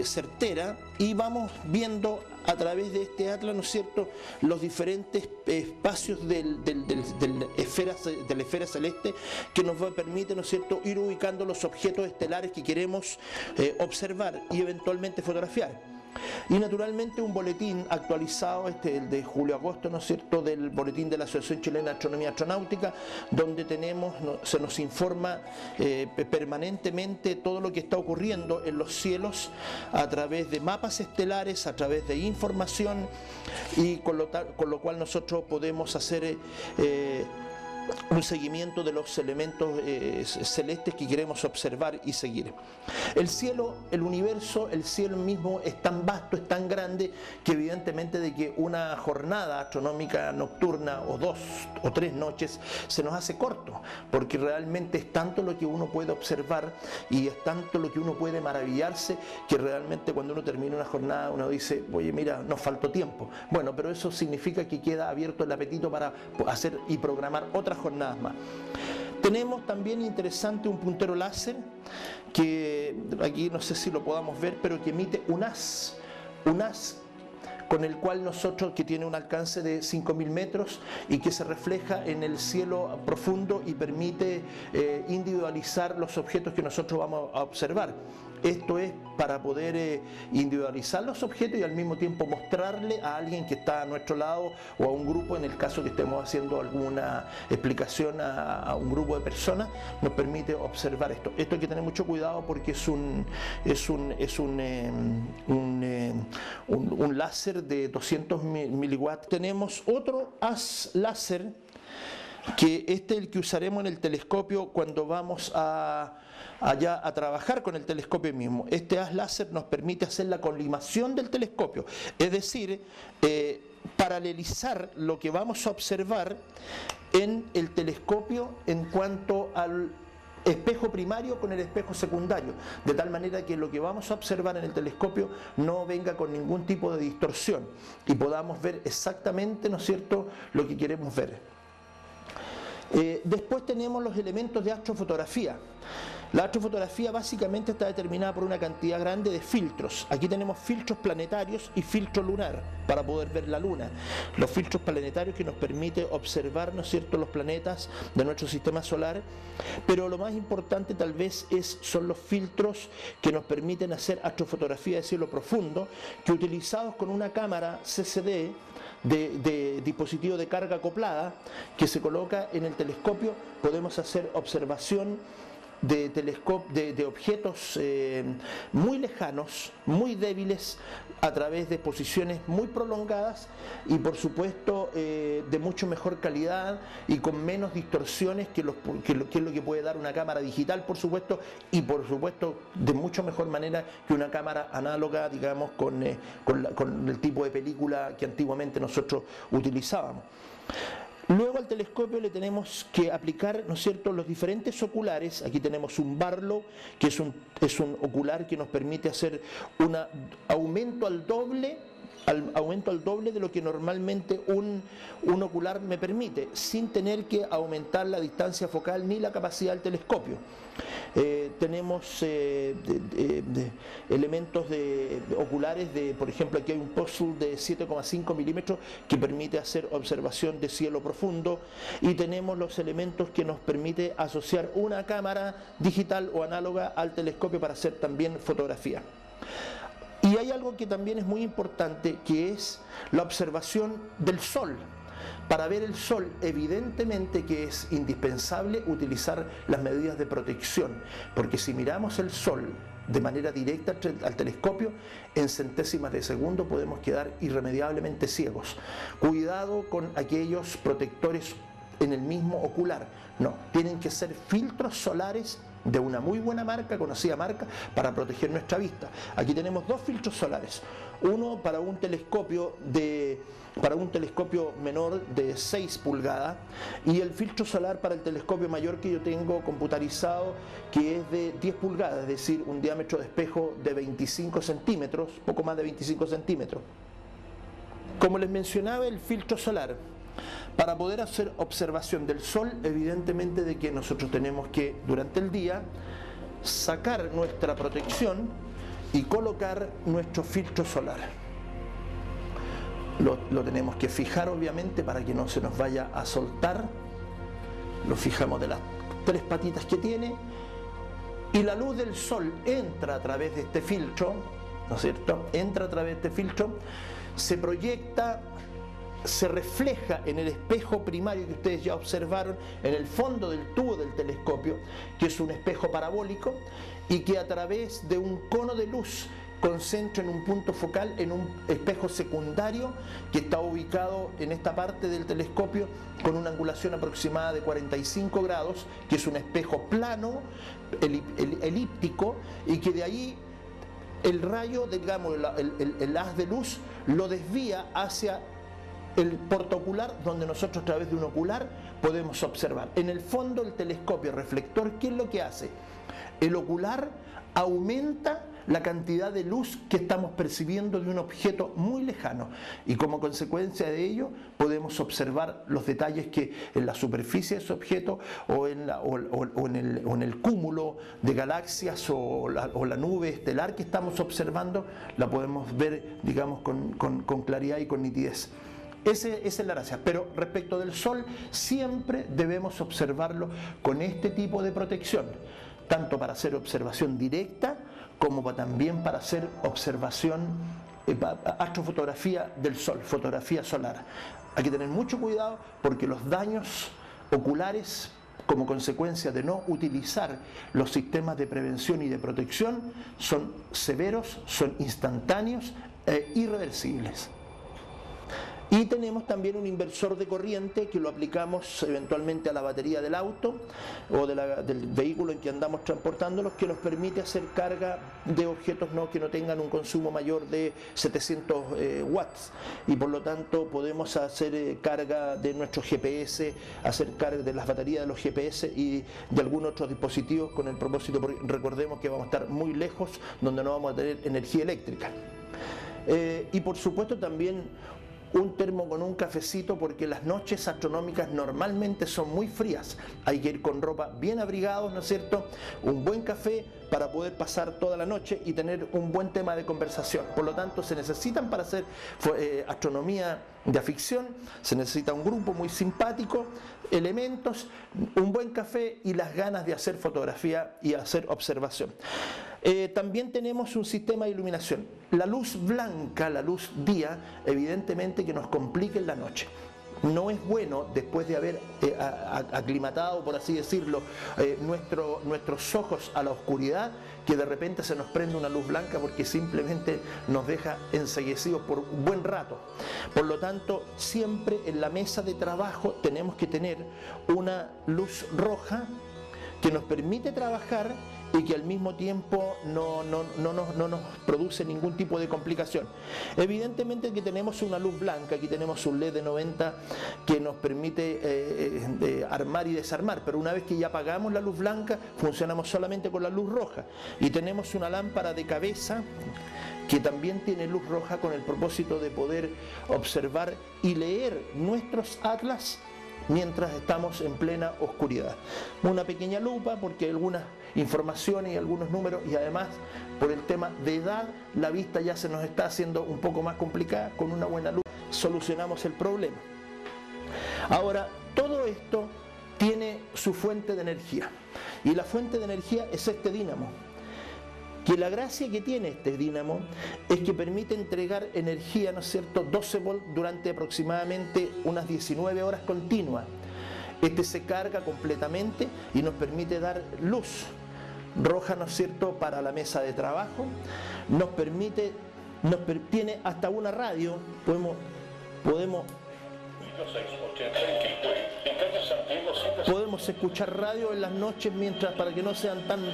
certera, y vamos viendo a través de este atlas, ¿no es cierto?, los diferentes espacios de la esfera celeste, que nos permite, ¿no es cierto?, ir ubicando los objetos estelares que queremos observar y eventualmente fotografiar. Y naturalmente un boletín actualizado, el de julio-agosto, ¿no es cierto?, del boletín de la Asociación Chilena de Astronomía Astronáutica, donde se nos informa permanentemente todo lo que está ocurriendo en los cielos a través de mapas estelares, a través de información, y con lo cual nosotros podemos hacer un seguimiento de los elementos celestes que queremos observar y seguir. El cielo, el universo, el cielo mismo es tan vasto, es tan grande, que evidentemente de que una jornada astronómica nocturna o 2 o 3 noches se nos hace corto, porque realmente es tanto lo que uno puede observar y es tanto lo que uno puede maravillarse, que realmente cuando uno termina una jornada uno dice, oye, mira, nos faltó tiempo. Bueno, pero eso significa que queda abierto el apetito para hacer y programar otras jornadas más. Tenemos también interesante un puntero láser, que aquí no sé si lo podamos ver, pero que emite un haz con el cual nosotros, que tiene un alcance de 5.000 metros y que se refleja en el cielo profundo y permite individualizar los objetos que nosotros vamos a observar. Esto es para poder individualizar los objetos y al mismo tiempo mostrarle a alguien que está a nuestro lado o a un grupo, en el caso que estemos haciendo alguna explicación a un grupo de personas, nos permite observar esto. Esto hay que tener mucho cuidado porque es un láser de 200 miliwatts. Tenemos otro haz láser, que es el que usaremos en el telescopio cuando vamos allá a trabajar con el telescopio mismo. Este haz láser nos permite hacer la colimación del telescopio, es decir, paralelizar lo que vamos a observar en el telescopio en cuanto al espejo primario con el espejo secundario, de tal manera que lo que vamos a observar en el telescopio no venga con ningún tipo de distorsión y podamos ver exactamente, ¿no es cierto?, lo que queremos ver. Después tenemos los elementos de astrofotografía. La astrofotografía básicamente está determinada por una cantidad grande de filtros. Aquí tenemos filtros planetarios y filtro lunar para poder ver la luna. Los filtros planetarios que nos permiten observar, ¿no es cierto?, los planetas de nuestro sistema solar, pero lo más importante tal vez son los filtros que nos permiten hacer astrofotografía de cielo profundo, que utilizados con una cámara CCD de dispositivo de carga acoplada que se coloca en el telescopio, podemos hacer observación de objetos muy lejanos, muy débiles, a través de exposiciones muy prolongadas y por supuesto de mucho mejor calidad y con menos distorsiones que es lo que puede dar una cámara digital, por supuesto, y por supuesto de mucho mejor manera que una cámara análoga, digamos, con el tipo de película que antiguamente nosotros utilizábamos. Luego al telescopio le tenemos que aplicar, ¿no es cierto?, los diferentes oculares. Aquí tenemos un Barlow, que es un ocular que nos permite hacer un aumento al doble de lo que normalmente un ocular me permite, sin tener que aumentar la distancia focal ni la capacidad del telescopio. Tenemos elementos oculares por ejemplo, aquí hay un puzzle de 7,5 milímetros que permite hacer observación de cielo profundo, y tenemos los elementos que nos permite asociar una cámara digital o análoga al telescopio para hacer también fotografía. Y hay algo que también es muy importante, que es la observación del Sol. Para ver el Sol, evidentemente que es indispensable utilizar las medidas de protección, porque si miramos el Sol de manera directa al telescopio, en centésimas de segundo podemos quedar irremediablemente ciegos. Cuidado con aquellos protectores en el mismo ocular. No, tienen que ser filtros solares de una muy buena marca, conocida marca, para proteger nuestra vista. Aquí tenemos dos filtros solares, uno para un telescopio menor de 6 pulgadas y el filtro solar para el telescopio mayor que yo tengo computarizado, que es de 10 pulgadas, es decir, un diámetro de espejo de 25 centímetros, poco más de 25 centímetros. Como les mencionaba, el filtro solar, para poder hacer observación del Sol, evidentemente de que nosotros tenemos que durante el día sacar nuestra protección y colocar nuestro filtro solar. Lo tenemos que fijar obviamente para que no se nos vaya a soltar. Lo fijamos de las 3 patitas que tiene y la luz del Sol entra a través de este filtro, ¿no es cierto? Entra a través de este filtro, se proyecta, se refleja en el espejo primario que ustedes ya observaron en el fondo del tubo del telescopio, que es un espejo parabólico y que a través de un cono de luz concentra en un punto focal en un espejo secundario que está ubicado en esta parte del telescopio con una angulación aproximada de 45 grados, que es un espejo plano, elíptico, y que de ahí el rayo, digamos, el haz de luz lo desvía hacia el portaocular, donde nosotros a través de un ocular podemos observar. En el fondo el telescopio reflector, ¿qué es lo que hace? El ocular aumenta la cantidad de luz que estamos percibiendo de un objeto muy lejano y como consecuencia de ello podemos observar los detalles que en la superficie de ese objeto o en el cúmulo de galaxias o la nube estelar que estamos observando, la podemos ver, digamos, con claridad y con nitidez. Esa es la gracia, pero respecto del Sol siempre debemos observarlo con este tipo de protección, tanto para hacer observación directa como también para hacer observación, astrofotografía del Sol, fotografía solar. Hay que tener mucho cuidado porque los daños oculares como consecuencia de no utilizar los sistemas de prevención y de protección son severos, son instantáneos e irreversibles. Y tenemos también un inversor de corriente que lo aplicamos eventualmente a la batería del auto o del vehículo en que andamos transportándolos, que nos permite hacer carga de objetos que no tengan un consumo mayor de 700 watts y por lo tanto podemos hacer carga de nuestros GPS, hacer carga de las baterías de los GPS y de algunos otros dispositivos con el propósito, porque recordemos que vamos a estar muy lejos donde no vamos a tener energía eléctrica. Y por supuesto también un termo con un cafecito, porque las noches astronómicas normalmente son muy frías. Hay que ir con ropa bien abrigados, ¿no es cierto? Un buen café para poder pasar toda la noche y tener un buen tema de conversación. Por lo tanto, se necesitan para hacer astronomía de ficción, se necesita un grupo muy simpático, elementos, un buen café y las ganas de hacer fotografía y hacer observación. También tenemos un sistema de iluminación. La luz blanca, la luz día, evidentemente que nos complica en la noche. No es bueno, después de haber aclimatado, por así decirlo, nuestros ojos a la oscuridad, que de repente se nos prende una luz blanca, porque simplemente nos deja enceguecidos por un buen rato. Por lo tanto, siempre en la mesa de trabajo tenemos que tener una luz roja que nos permite trabajar y que al mismo tiempo no nos produce ningún tipo de complicación. Evidentemente que tenemos una luz blanca, aquí tenemos un LED de 90 que nos permite armar y desarmar, pero una vez que ya apagamos la luz blanca, funcionamos solamente con la luz roja. Y tenemos una lámpara de cabeza que también tiene luz roja, con el propósito de poder observar y leer nuestros atlas mientras estamos en plena oscuridad. Una pequeña lupa, porque hay algunas informaciones y algunos números, y además por el tema de edad la vista ya se nos está haciendo un poco más complicada. Con una buena luz solucionamos el problema. Ahora, todo esto tiene su fuente de energía, y la fuente de energía es este dínamo, que la gracia que tiene este dínamo es que permite entregar energía, ¿no es cierto?, 12 volts durante aproximadamente unas 19 horas continuas. Este se carga completamente y nos permite dar luz roja, ¿no es cierto?, para la mesa de trabajo. Tiene hasta una radio, podemos escuchar radio en las noches, para que no sean tan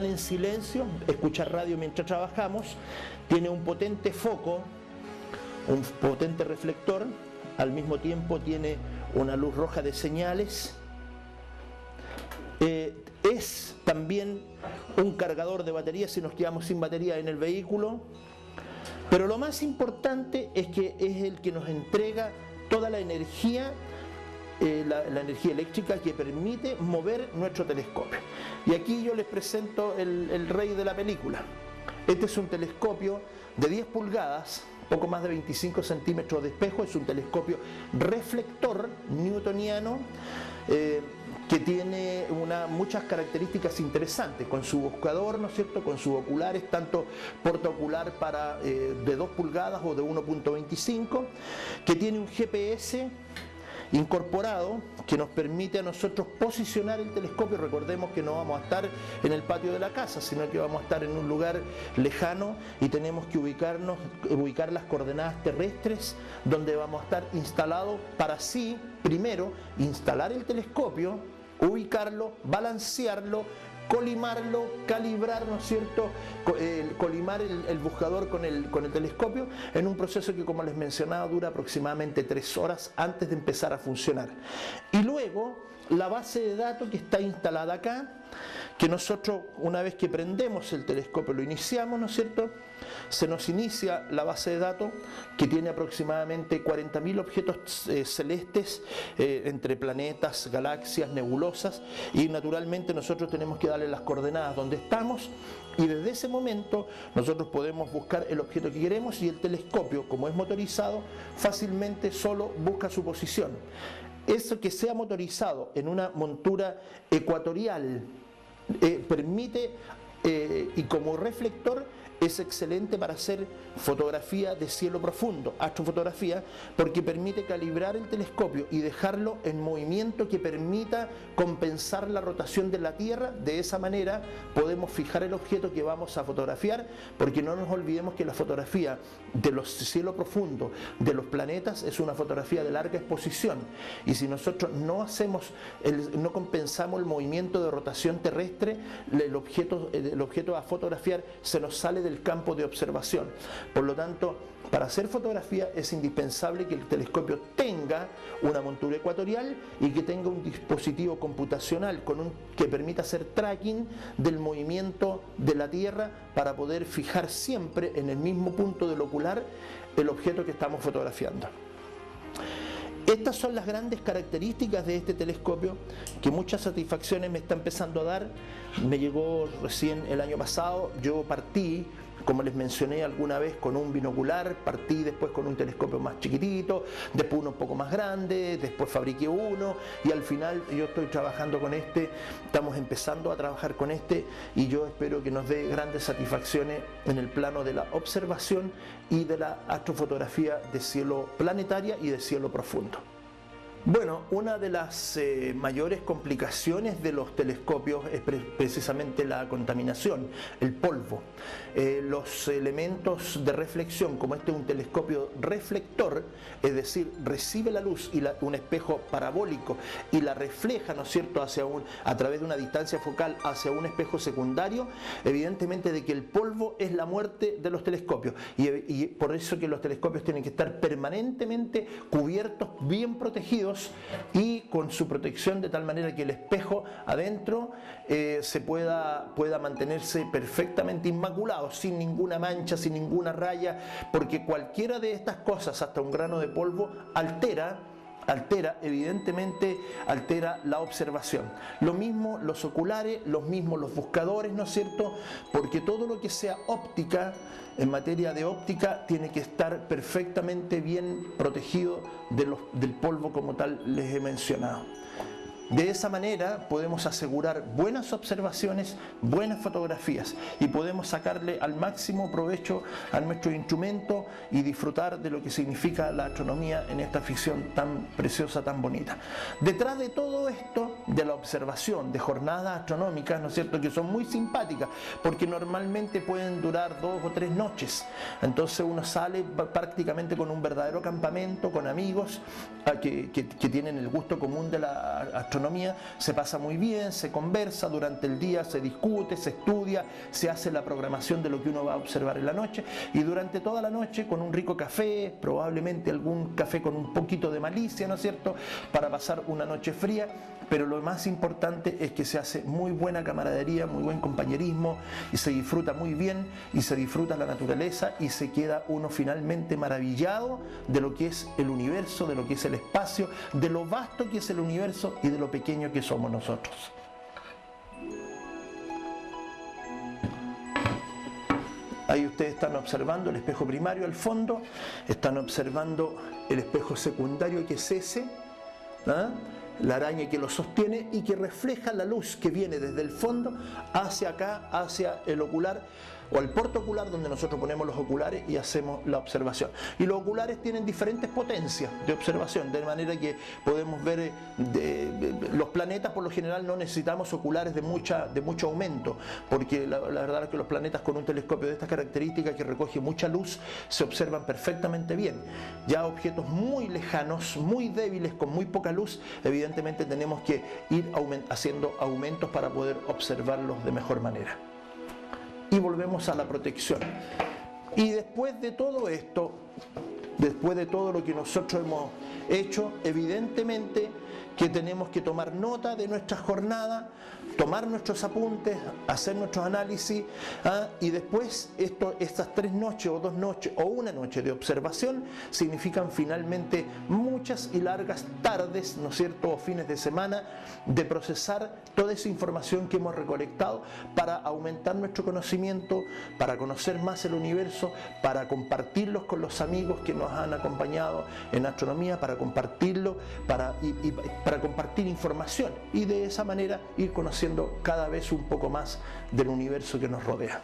en silencio, escuchar radio mientras trabajamos. Tiene un potente foco, un potente reflector, al mismo tiempo tiene una luz roja de señales. Es también un cargador de batería si nos quedamos sin batería en el vehículo, pero lo más importante es que es el que nos entrega toda la energía, la energía eléctrica que permite mover nuestro telescopio. Y aquí yo les presento el rey de la película. Este es un telescopio de 10 pulgadas, poco más de 25 centímetros de espejo. Es un telescopio reflector newtoniano, que tiene muchas características interesantes, con su buscador, ¿no es cierto?, con sus oculares, tanto portaocular de 2 pulgadas o de 1.25, que tiene un GPS incorporado que nos permite a nosotros posicionar el telescopio. Recordemos que no vamos a estar en el patio de la casa, sino que vamos a estar en un lugar lejano, y tenemos que ubicar las coordenadas terrestres donde vamos a estar instalados, para así primero instalar el telescopio, ubicarlo, balancearlo, colimarlo, calibrar, ¿no es cierto?, colimar el buscador con el telescopio, en un proceso que, como les mencionaba, dura aproximadamente 3 horas antes de empezar a funcionar. Y luego la base de datos que está instalada acá, que nosotros, una vez que prendemos el telescopio, lo iniciamos, ¿no es cierto?, se nos inicia la base de datos, que tiene aproximadamente 40.000 objetos celestes, entre planetas, galaxias, nebulosas, y naturalmente nosotros tenemos que darle las coordenadas donde estamos, y desde ese momento nosotros podemos buscar el objeto que queremos, y el telescopio, como es motorizado, fácilmente solo busca su posición. Eso, que sea motorizado en una montura ecuatorial, permite, y como reflector, es excelente para hacer fotografía de cielo profundo, astrofotografía, porque permite calibrar el telescopio y dejarlo en movimiento que permita compensar la rotación de la Tierra. De esa manera podemos fijar el objeto que vamos a fotografiar, porque no nos olvidemos que la fotografía de los cielos profundos, de los planetas, es una fotografía de larga exposición, y si nosotros no compensamos el movimiento de rotación terrestre, el objeto el objeto a fotografiar se nos sale del campo de observación. Por lo tanto, para hacer fotografía es indispensable que el telescopio tenga una montura ecuatorial y que tenga un dispositivo computacional que permita hacer tracking del movimiento de la Tierra para poder fijar siempre en el mismo punto del ocular el objeto que estamos fotografiando. Estas son las grandes características de este telescopio, que muchas satisfacciones me está empezando a dar. Me llegó recién el año pasado, yo partí, como les mencioné alguna vez, con un binocular, partí después con un telescopio más chiquitito, después uno un poco más grande, después fabriqué uno y al final yo estoy trabajando con este, estamos empezando a trabajar con este y yo espero que nos dé grandes satisfacciones en el plano de la observación y de la astrofotografía de cielo planetaria y de cielo profundo. Bueno, una de las mayores complicaciones de los telescopios es precisamente la contaminación, el polvo. Los elementos de reflexión, como este es un telescopio reflector, es decir, recibe la luz y un espejo parabólico y la refleja, ¿no es cierto?, a través de una distancia focal hacia un espejo secundario, evidentemente de que el polvo es la muerte de los telescopios y por eso que los telescopios tienen que estar permanentemente cubiertos, bien protegidos y con su protección de tal manera que el espejo adentro pueda mantenerse perfectamente inmaculado, sin ninguna mancha, sin ninguna raya, porque cualquiera de estas cosas, hasta un grano de polvo, evidentemente altera la observación. Lo mismo los oculares, lo mismo los buscadores, ¿no es cierto? Porque todo lo que sea óptica, en materia de óptica, tiene que estar perfectamente bien protegido del polvo como tal les he mencionado. De esa manera podemos asegurar buenas observaciones, buenas fotografías y podemos sacarle al máximo provecho a nuestro instrumento y disfrutar de lo que significa la astronomía en esta ficción tan preciosa, tan bonita. Detrás de todo esto, de la observación de jornadas astronómicas, ¿no es cierto?, que son muy simpáticas porque normalmente pueden durar 2 o 3 noches. Entonces uno sale prácticamente con un verdadero campamento, con amigos que tienen el gusto común de la astronomía. Se pasa muy bien, se conversa durante el día, se discute, se estudia, se hace la programación de lo que uno va a observar en la noche y durante toda la noche con un rico café, probablemente algún café con un poquito de malicia, ¿no es cierto?, para pasar una noche fría, pero lo más importante es que se hace muy buena camaradería, muy buen compañerismo y se disfruta muy bien y se disfruta la naturaleza y se queda uno finalmente maravillado de lo que es el universo, de lo que es el espacio, de lo vasto que es el universo y de lo pequeño que somos nosotros. Ahí ustedes están observando el espejo primario al fondo, están observando el espejo secundario que es ese, la araña que lo sostiene y que refleja la luz que viene desde el fondo hacia acá, hacia el ocular o el portaocular donde nosotros ponemos los oculares y hacemos la observación. Y los oculares tienen diferentes potencias de observación, de manera que podemos ver los planetas. Por lo general no necesitamos oculares de mucho aumento, porque la verdad es que los planetas con un telescopio de estas características que recoge mucha luz se observan perfectamente bien. Ya objetos muy lejanos, muy débiles, con muy poca luz, evidentemente tenemos que ir haciendo aumentos para poder observarlos de mejor manera. Y volvemos a la protección. Y después de todo esto, después de todo lo que nosotros hemos hecho, evidentemente que tenemos que tomar nota de nuestra jornada, tomar nuestros apuntes, hacer nuestros análisis, y después estas 3 noches o 2 noches o una noche de observación significan finalmente muchas y largas tardes, ¿no es cierto?, o fines de semana de procesar toda esa información que hemos recolectado para aumentar nuestro conocimiento, para conocer más el universo, para compartirlos con los amigos que nos han acompañado en astronomía, para compartirlo, para compartir información y de esa manera ir conociendo cada vez un poco más del universo que nos rodea.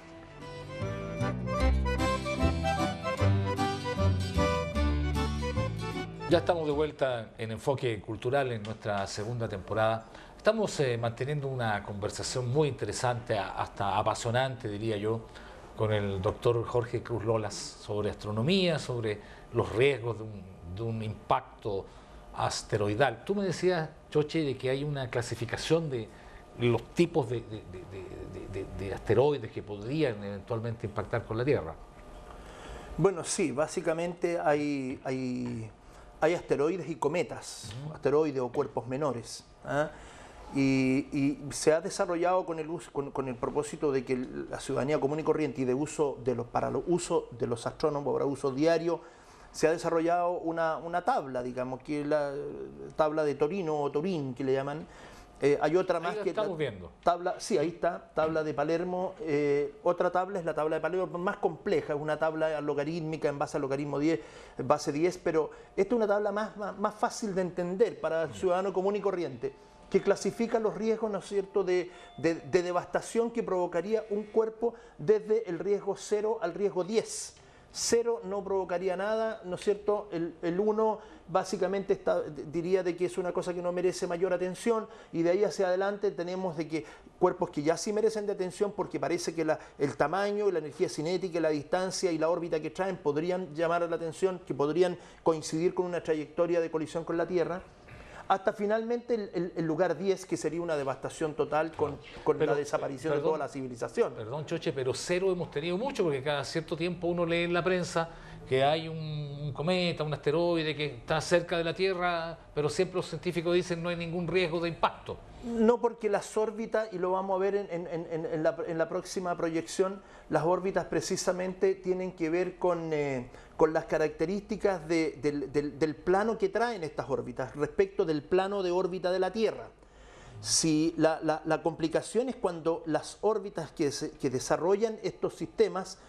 Ya estamos de vuelta en Enfoque Cultural en nuestra segunda temporada. Estamos manteniendo una conversación muy interesante, hasta apasionante diría yo, con el doctor Jorge Cruz Lolas sobre astronomía, sobre los riesgos de un impacto asteroidal. Tú me decías, Choche, de que hay una clasificación de los tipos de asteroides que podrían eventualmente impactar con la Tierra. Bueno, sí, básicamente hay asteroides y cometas, asteroides o cuerpos menores. ¿Ah? Y se ha desarrollado con el propósito de que la ciudadanía común y corriente y para el uso de los astrónomos, para uso diario, se ha desarrollado una tabla, digamos, que es la tabla de Torino o Turín, que le llaman. Hay otra más que estamos viendo. Tabla, sí, ahí está, tabla de Palermo. Otra tabla es la tabla de Palermo, más compleja, es una tabla logarítmica en base al logaritmo 10, base 10, pero esta es una tabla más fácil de entender para el ciudadano común y corriente, que clasifica los riesgos, ¿no es cierto?, de devastación que provocaría un cuerpo desde el riesgo 0 al riesgo 10. 0 no provocaría nada, ¿no es cierto? El 1 básicamente diría de que es una cosa que no merece mayor atención, y de ahí hacia adelante tenemos de que cuerpos que ya sí merecen de atención porque parece que el tamaño, la energía cinética, la distancia y la órbita que traen podrían llamar la atención, que podrían coincidir con una trayectoria de colisión con la Tierra, hasta finalmente el lugar 10, que sería una devastación total con la desaparición de toda la civilización. Perdón, Choche, pero 0 hemos tenido mucho, porque cada cierto tiempo uno lee en la prensa que hay un cometa, un asteroide que está cerca de la Tierra, pero siempre los científicos dicen no hay ningún riesgo de impacto. No, porque las órbitas, y lo vamos a ver en la próxima proyección, las órbitas precisamente tienen que ver con las características del plano que traen estas órbitas respecto del plano de órbita de la Tierra. Si la complicación es cuando las órbitas que desarrollan estos sistemas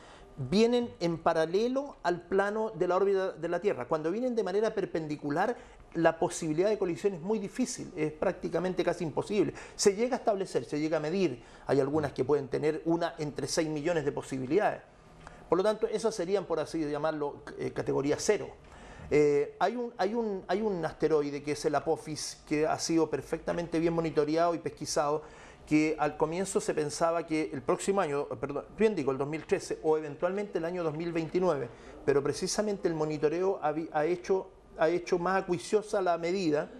vienen en paralelo al plano de la órbita de la Tierra. Cuando vienen de manera perpendicular, la posibilidad de colisión es muy difícil, es prácticamente casi imposible. Se llega a establecer, se llega a medir, hay algunas que pueden tener una entre 6 millones de posibilidades. Por lo tanto, esas serían, por así llamarlo, categoría 0. Hay un asteroide que es el Apophis, que ha sido perfectamente bien monitoreado y pesquisado, que al comienzo se pensaba que el próximo año, perdón, bien digo, el 2013 o eventualmente el año 2029, pero precisamente el monitoreo ha hecho más acuiciosa la medida,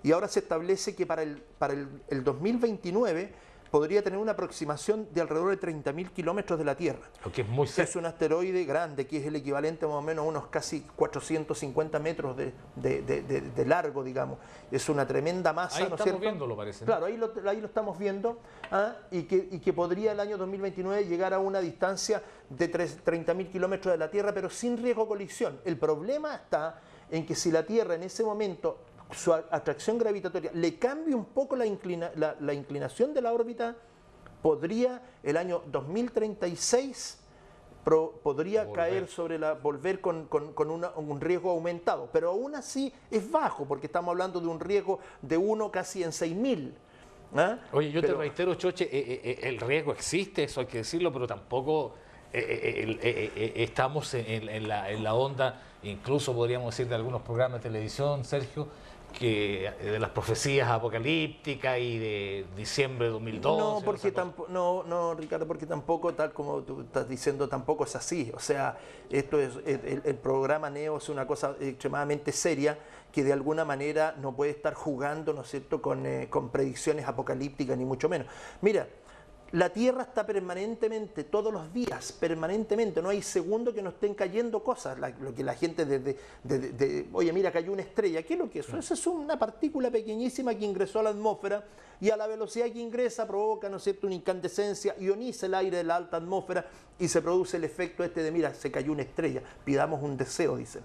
y ahora se establece que para el 2029 podría tener una aproximación de alrededor de 30.000 kilómetros de la Tierra. Porque es muy cerca. Es un asteroide grande, que es el equivalente más o menos a unos casi 450 metros de largo, digamos. Es una tremenda masa, ahí ¿no es estamos cierto? viéndolo, parece, ¿no? Claro, ahí lo estamos viendo, y que podría el año 2029 llegar a una distancia de 30.000 kilómetros de la Tierra, pero sin riesgo de colisión. El problema está en que si la Tierra en ese momento, su atracción gravitatoria le cambia un poco la inclinación de la órbita, podría el año 2036 podría caer volver con un riesgo aumentado, pero aún así es bajo, porque estamos hablando de un riesgo de 1 casi en 6.000. Oye, te reitero, Choche, el riesgo existe, eso hay que decirlo, pero tampoco estamos en la onda, incluso podríamos decir de algunos programas de televisión, Sergio, que de las profecías apocalípticas y de diciembre de 2012. No, Ricardo, porque tampoco, tal como tú estás diciendo, tampoco es así. O sea, esto es el programa NEO es una cosa extremadamente seria, que de alguna manera no puede estar jugando, ¿no es cierto?, con predicciones apocalípticas, ni mucho menos. Mira, la Tierra está permanentemente, todos los días, permanentemente, no hay segundo que no estén cayendo cosas. Lo que la gente oye, mira, cayó una estrella. ¿Qué es lo que es eso? Eso es una partícula pequeñísima que ingresó a la atmósfera, y a la velocidad que ingresa provoca, ¿no es cierto?, una incandescencia, ioniza el aire de la alta atmósfera y se produce el efecto de, mira, se cayó una estrella, pidamos un deseo, dicen.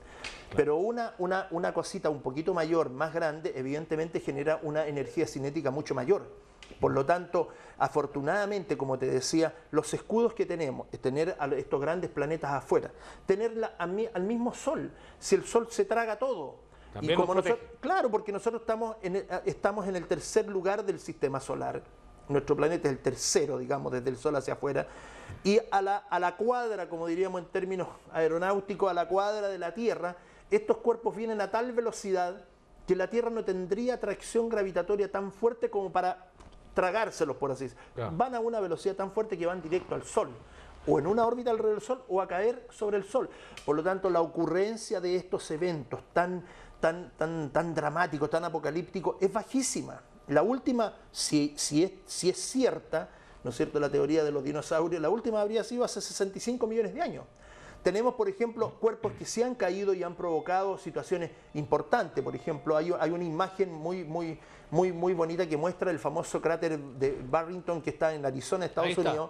Claro. Pero una cosita un poquito mayor, más grande, evidentemente genera una energía cinética mucho mayor. Por lo tanto, afortunadamente, como te decía, los escudos que tenemos es tener a estos grandes planetas afuera, tener al mismo Sol, si el Sol se traga todo. Y como claro, porque nosotros estamos en el tercer lugar del sistema solar. Nuestro planeta es el tercero, digamos, desde el Sol hacia afuera. Y a la cuadra, como diríamos en términos aeronáuticos, a la cuadra de la Tierra, estos cuerpos vienen a tal velocidad que la Tierra no tendría atracción gravitatoria tan fuerte como para tragárselos, por así decirlo. Claro. Van a una velocidad tan fuerte que van directo al Sol, o en una órbita alrededor del Sol, o a caer sobre el Sol. Por lo tanto, la ocurrencia de estos eventos tan dramáticos, tan apocalípticos, es bajísima. La última, si es cierta, ¿no es cierto?, la teoría de los dinosaurios, la última habría sido hace 65 millones de años. Tenemos, por ejemplo, cuerpos que se han caído y han provocado situaciones importantes. Por ejemplo, hay una imagen muy bonita que muestra el famoso cráter de Barrington que está en Arizona, Estados Unidos,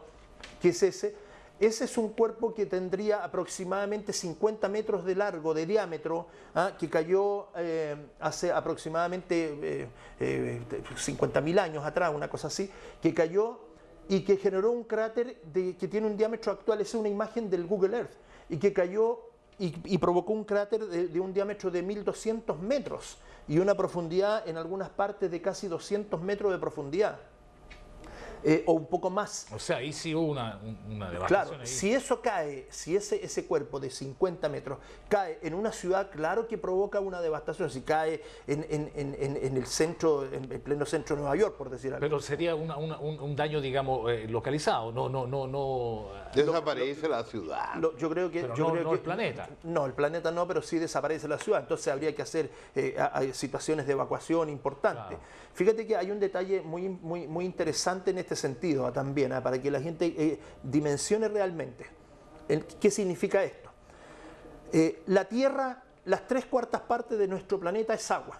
que es ese. Ese es un cuerpo que tendría aproximadamente 50 metros de largo, de diámetro, que cayó hace aproximadamente 50.000 años atrás, una cosa así, que cayó y que generó un cráter que tiene un diámetro actual. Esa es una imagen del Google Earth, y que cayó y provocó un cráter de un diámetro de 1.200 metros y una profundidad en algunas partes de casi 200 metros de profundidad. O un poco más. O sea, ahí sí hubo una devastación. Claro, ahí. si eso cae, si ese cuerpo de 50 metros cae en una ciudad, claro que provoca una devastación. Si cae en el centro, en pleno centro de Nueva York, por decir algo. Pero sería un daño, digamos, localizado, no. Desaparece la ciudad. Yo creo que... Pero no el planeta. No, el planeta no, pero sí desaparece la ciudad. Entonces habría que hacer hay situaciones de evacuación importantes. Claro. Fíjate que hay un detalle muy interesante en este sentido también, para que la gente dimensione realmente. ¿Qué significa esto? La Tierra, las 3/4 partes de nuestro planeta es agua.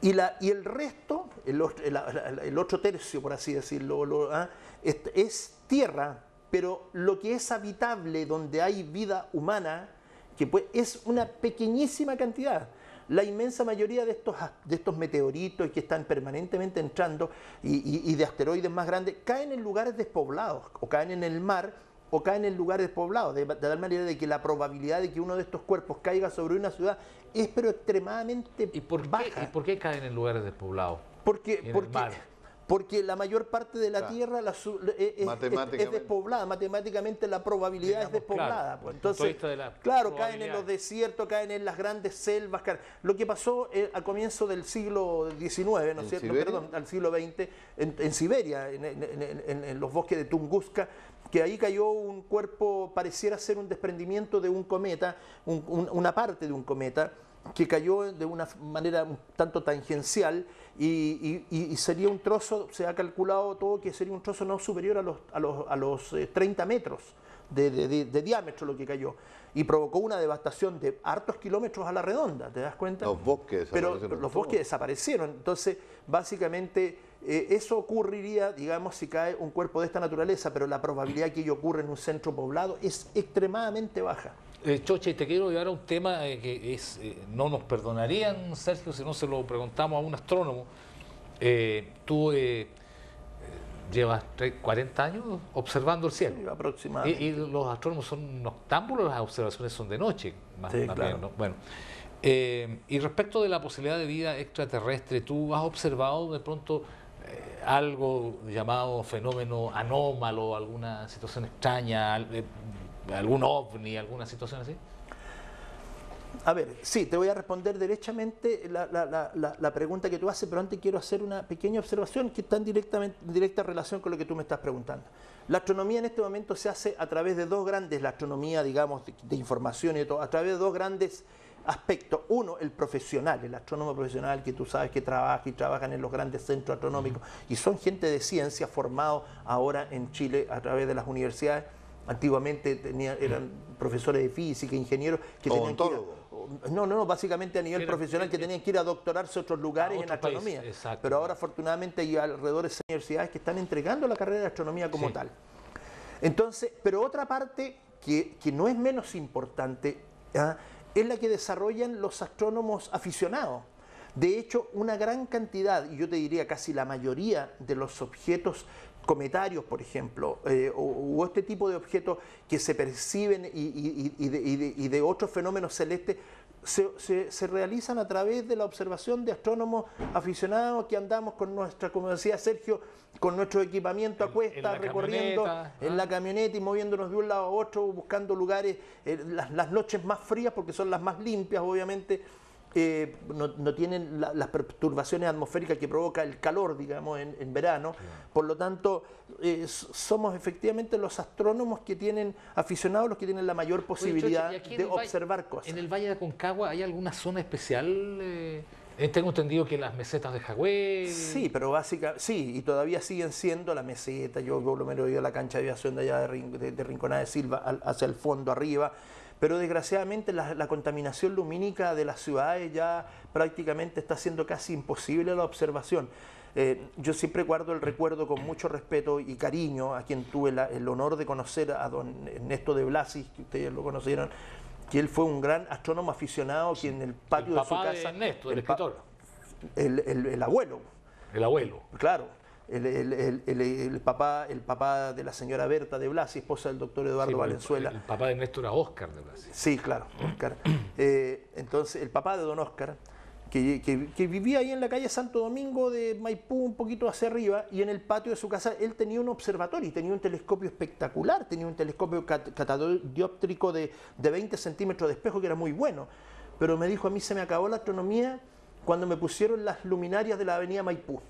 Y el resto, el otro tercio, por así decirlo, es tierra, pero lo que es habitable, donde hay vida humana, es una pequeñísima cantidad. La inmensa mayoría de estos meteoritos que están permanentemente entrando y de asteroides más grandes caen en lugares despoblados, o caen en el mar, o caen en lugares despoblados, de tal manera de que la probabilidad de que uno de estos cuerpos caiga sobre una ciudad es pero extremadamente baja. ¿Y por qué caen en lugares despoblados? Porque la mayor parte de la Tierra es despoblada, matemáticamente la probabilidad es despoblada. Claro, pues. Entonces, caen en los desiertos, caen en las grandes selvas. Lo que pasó al comienzo del siglo XIX, ¿no es cierto? Perdón, al siglo XX, en Siberia, en los bosques de Tunguska, que ahí cayó un cuerpo, pareciera ser un desprendimiento de un cometa, una parte de un cometa, que cayó de una manera un tanto tangencial y sería un trozo, se ha calculado todo que sería un trozo no superior a los 30 metros de diámetro lo que cayó, y provocó una devastación de hartos kilómetros a la redonda, ¿te das cuenta? Los bosques desaparecieron. Pero los bosques desaparecieron. Entonces, básicamente, eso ocurriría, digamos, si cae un cuerpo de esta naturaleza, pero la probabilidad que ello ocurra en un centro poblado es extremadamente baja. Choche, te quiero llevar a un tema que es, no nos perdonarían, Sergio, si no se lo preguntamos a un astrónomo. Tú llevas 40 años observando el cielo. Sí, aproximadamente. Y los astrónomos son noctámbulos, las observaciones son de noche, más bien, ¿no? Bueno, y respecto de la posibilidad de vida extraterrestre, ¿tú has observado de pronto algo llamado fenómeno anómalo, alguna situación extraña, algún ovni, alguna situación así? A ver, sí, te voy a responder derechamente la pregunta que tú haces, pero antes quiero hacer una pequeña observación que está en directa relación con lo que tú me estás preguntando. La astronomía en este momento se hace a través de dos grandes, la astronomía, digamos, de información y de todo, a través de dos grandes aspectos. Uno, el profesional, el astrónomo profesional que tú sabes que trabajan en los grandes centros astronómicos y son gente de ciencia formados ahora en Chile a través de las universidades. Antiguamente eran profesores de física, ingenieros que tenían que ir básicamente a nivel profesional, que tenían que ir a doctorarse a otros lugares en astronomía. Pero ahora afortunadamente hay alrededor de esas universidades que están entregando la carrera de astronomía como tal. Entonces, pero otra parte que no es menos importante es la que desarrollan los astrónomos aficionados. De hecho, una gran cantidad, y yo te diría casi la mayoría de los objetos cometarios, por ejemplo, o este tipo de objetos que se perciben y de otros fenómenos celestes, se realizan a través de la observación de astrónomos aficionados que andamos con nuestra, como decía Sergio, con nuestro equipamiento a cuesta, recorriendo en la camioneta y moviéndonos de un lado a otro, buscando lugares, las noches más frías, porque son las más limpias, obviamente. No tienen las perturbaciones atmosféricas que provoca el calor, digamos, en verano. Por lo tanto, somos efectivamente los astrónomos que tienen, aficionados, los que tienen la mayor posibilidad de observar cosas. ¿En el Valle de Aconcagua hay alguna zona especial Tengo entendido que las mesetas de Jagüey... Sí, pero básicamente, sí, y todavía siguen siendo la meseta. Yo por lo menos he ido a la cancha de aviación de allá de Rinconada de Silva hacia el fondo arriba. Pero desgraciadamente la contaminación lumínica de las ciudades ya prácticamente está siendo casi imposible la observación. Yo siempre guardo el recuerdo con mucho respeto y cariño a quien tuve el honor de conocer, a don Ernesto de Blasis, que ustedes lo conocieron, que él fue un gran astrónomo aficionado, que en el patio de su casa... El papá de Ernesto, el escritor. El abuelo. El abuelo. Claro. El papá de la señora Berta de Blasi, esposa del doctor Eduardo Valenzuela. El papá de Ernesto era Óscar de Blasi. Sí, claro, Óscar. Entonces, el papá de don Óscar, que vivía ahí en la calle Santo Domingo de Maipú, un poquito hacia arriba, y en el patio de su casa él tenía un observatorio, tenía un telescopio espectacular, tenía un telescopio catadióptrico de 20 centímetros de espejo, que era muy bueno. Pero me dijo, a mí se me acabó la astronomía cuando me pusieron las luminarias de la avenida Maipú.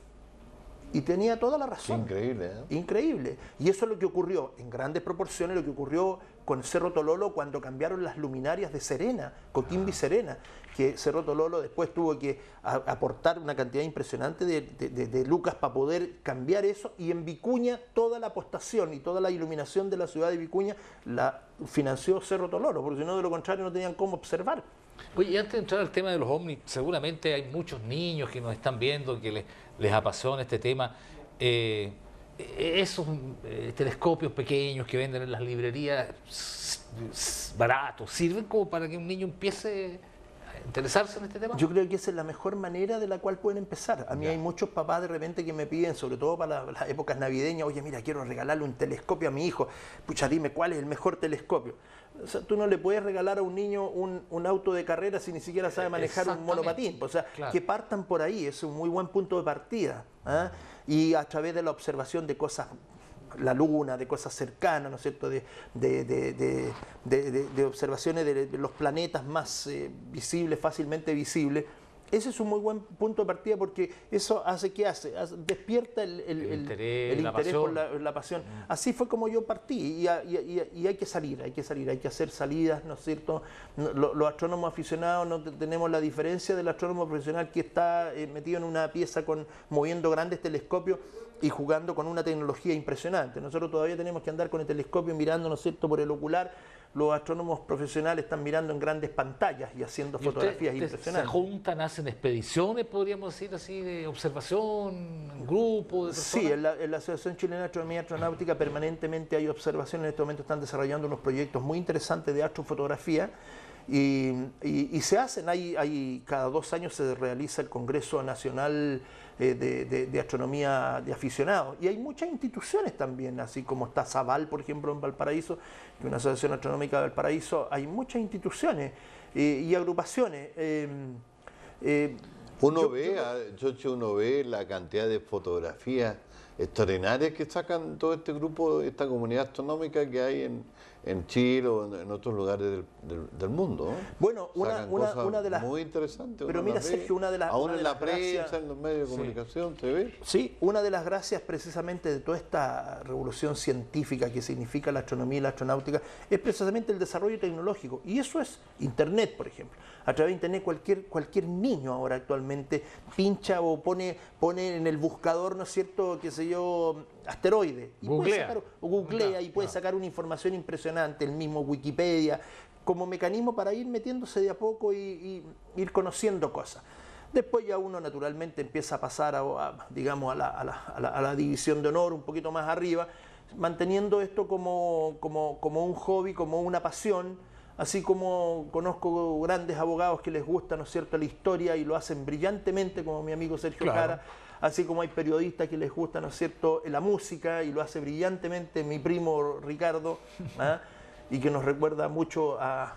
Y tenía toda la razón. Increíble, ¿eh? Increíble. Y eso es lo que ocurrió, en grandes proporciones, lo que ocurrió con Cerro Tololo cuando cambiaron las luminarias de Serena, Coquimbo y Serena, que Cerro Tololo después tuvo que aportar una cantidad impresionante de lucas para poder cambiar eso, y en Vicuña toda la apostación y toda la iluminación de la ciudad de Vicuña la financió Cerro Tololo, porque si no, de lo contrario, no tenían cómo observar. Oye, y antes de entrar al tema de los ovnis, seguramente hay muchos niños que nos están viendo, que les apasiona este tema. Esos telescopios pequeños que venden en las librerías baratos, ¿sirven como para que un niño empiece a interesarse en este tema? Yo creo que esa es la mejor manera de la cual pueden empezar. A mí hay muchos papás de repente que me piden, sobre todo para las épocas navideñas, oye, mira, quiero regalarle un telescopio a mi hijo. Pucha, dime cuál es el mejor telescopio. O sea, tú no le puedes regalar a un niño un auto de carrera si ni siquiera sabe manejar un monopatín. O sea, claro, que partan por ahí, es un muy buen punto de partida. ¿Ah? Y a través de la observación de cosas, la luna, de cosas cercanas, ¿no es cierto?, de observaciones de los planetas más visibles, fácilmente visibles. Ese es un muy buen punto de partida, porque eso hace que despierta el interés por la pasión. Así fue como yo partí, y hay que salir, hay que hacer salidas, ¿no es cierto? Los astrónomos aficionados no tenemos la diferencia del astrónomo profesional que está metido en una pieza moviendo grandes telescopios y jugando con una tecnología impresionante. Nosotros todavía tenemos que andar con el telescopio mirando, ¿no es cierto?, por el ocular. Los astrónomos profesionales están mirando en grandes pantallas y haciendo fotografías impresionantes. ¿Se juntan, hacen expediciones, podríamos decir así, de observación, en grupo? Sí, en la Asociación Chilena de Astronomía y Astronáutica permanentemente hay observaciones. En este momento están desarrollando unos proyectos muy interesantes de astrofotografía. Y se hacen, cada 2 años se realiza el Congreso Nacional de Astronomía de Aficionados, y hay muchas instituciones también, así como está Sabal, por ejemplo, en Valparaíso, que es una asociación astronómica de Valparaíso. Hay muchas instituciones y agrupaciones. Uno ve la cantidad de fotografías extraordinarias que sacan todo este grupo, esta comunidad astronómica que hay en Chile o en otros lugares del mundo, ¿no? Bueno, una de las... muy interesantes. Pero mira, Sergio, una de las... Aún en la prensa, gracias, en los medios de comunicación, ¿se ve? Sí, una de las gracias precisamente de toda esta revolución científica que significa la astronomía y la astronáutica es precisamente el desarrollo tecnológico. Y eso es Internet, por ejemplo. A través de Internet cualquier niño ahora actualmente pincha o pone en el buscador, ¿no es cierto?, qué sé yo, asteroide. Y googlea y puede sacar una información impresionante, el mismo Wikipedia, como mecanismo para ir metiéndose de a poco y ir conociendo cosas. Después ya uno naturalmente empieza a pasar digamos, a la división de honor un poquito más arriba, manteniendo esto como un hobby, como una pasión. Así como conozco grandes abogados que les gusta, ¿no es cierto?, la historia y lo hacen brillantemente, como mi amigo Sergio Jara, así como hay periodistas que les gusta, ¿no es cierto?, la música y lo hace brillantemente mi primo Ricardo, ¿ah?, y que nos recuerda mucho a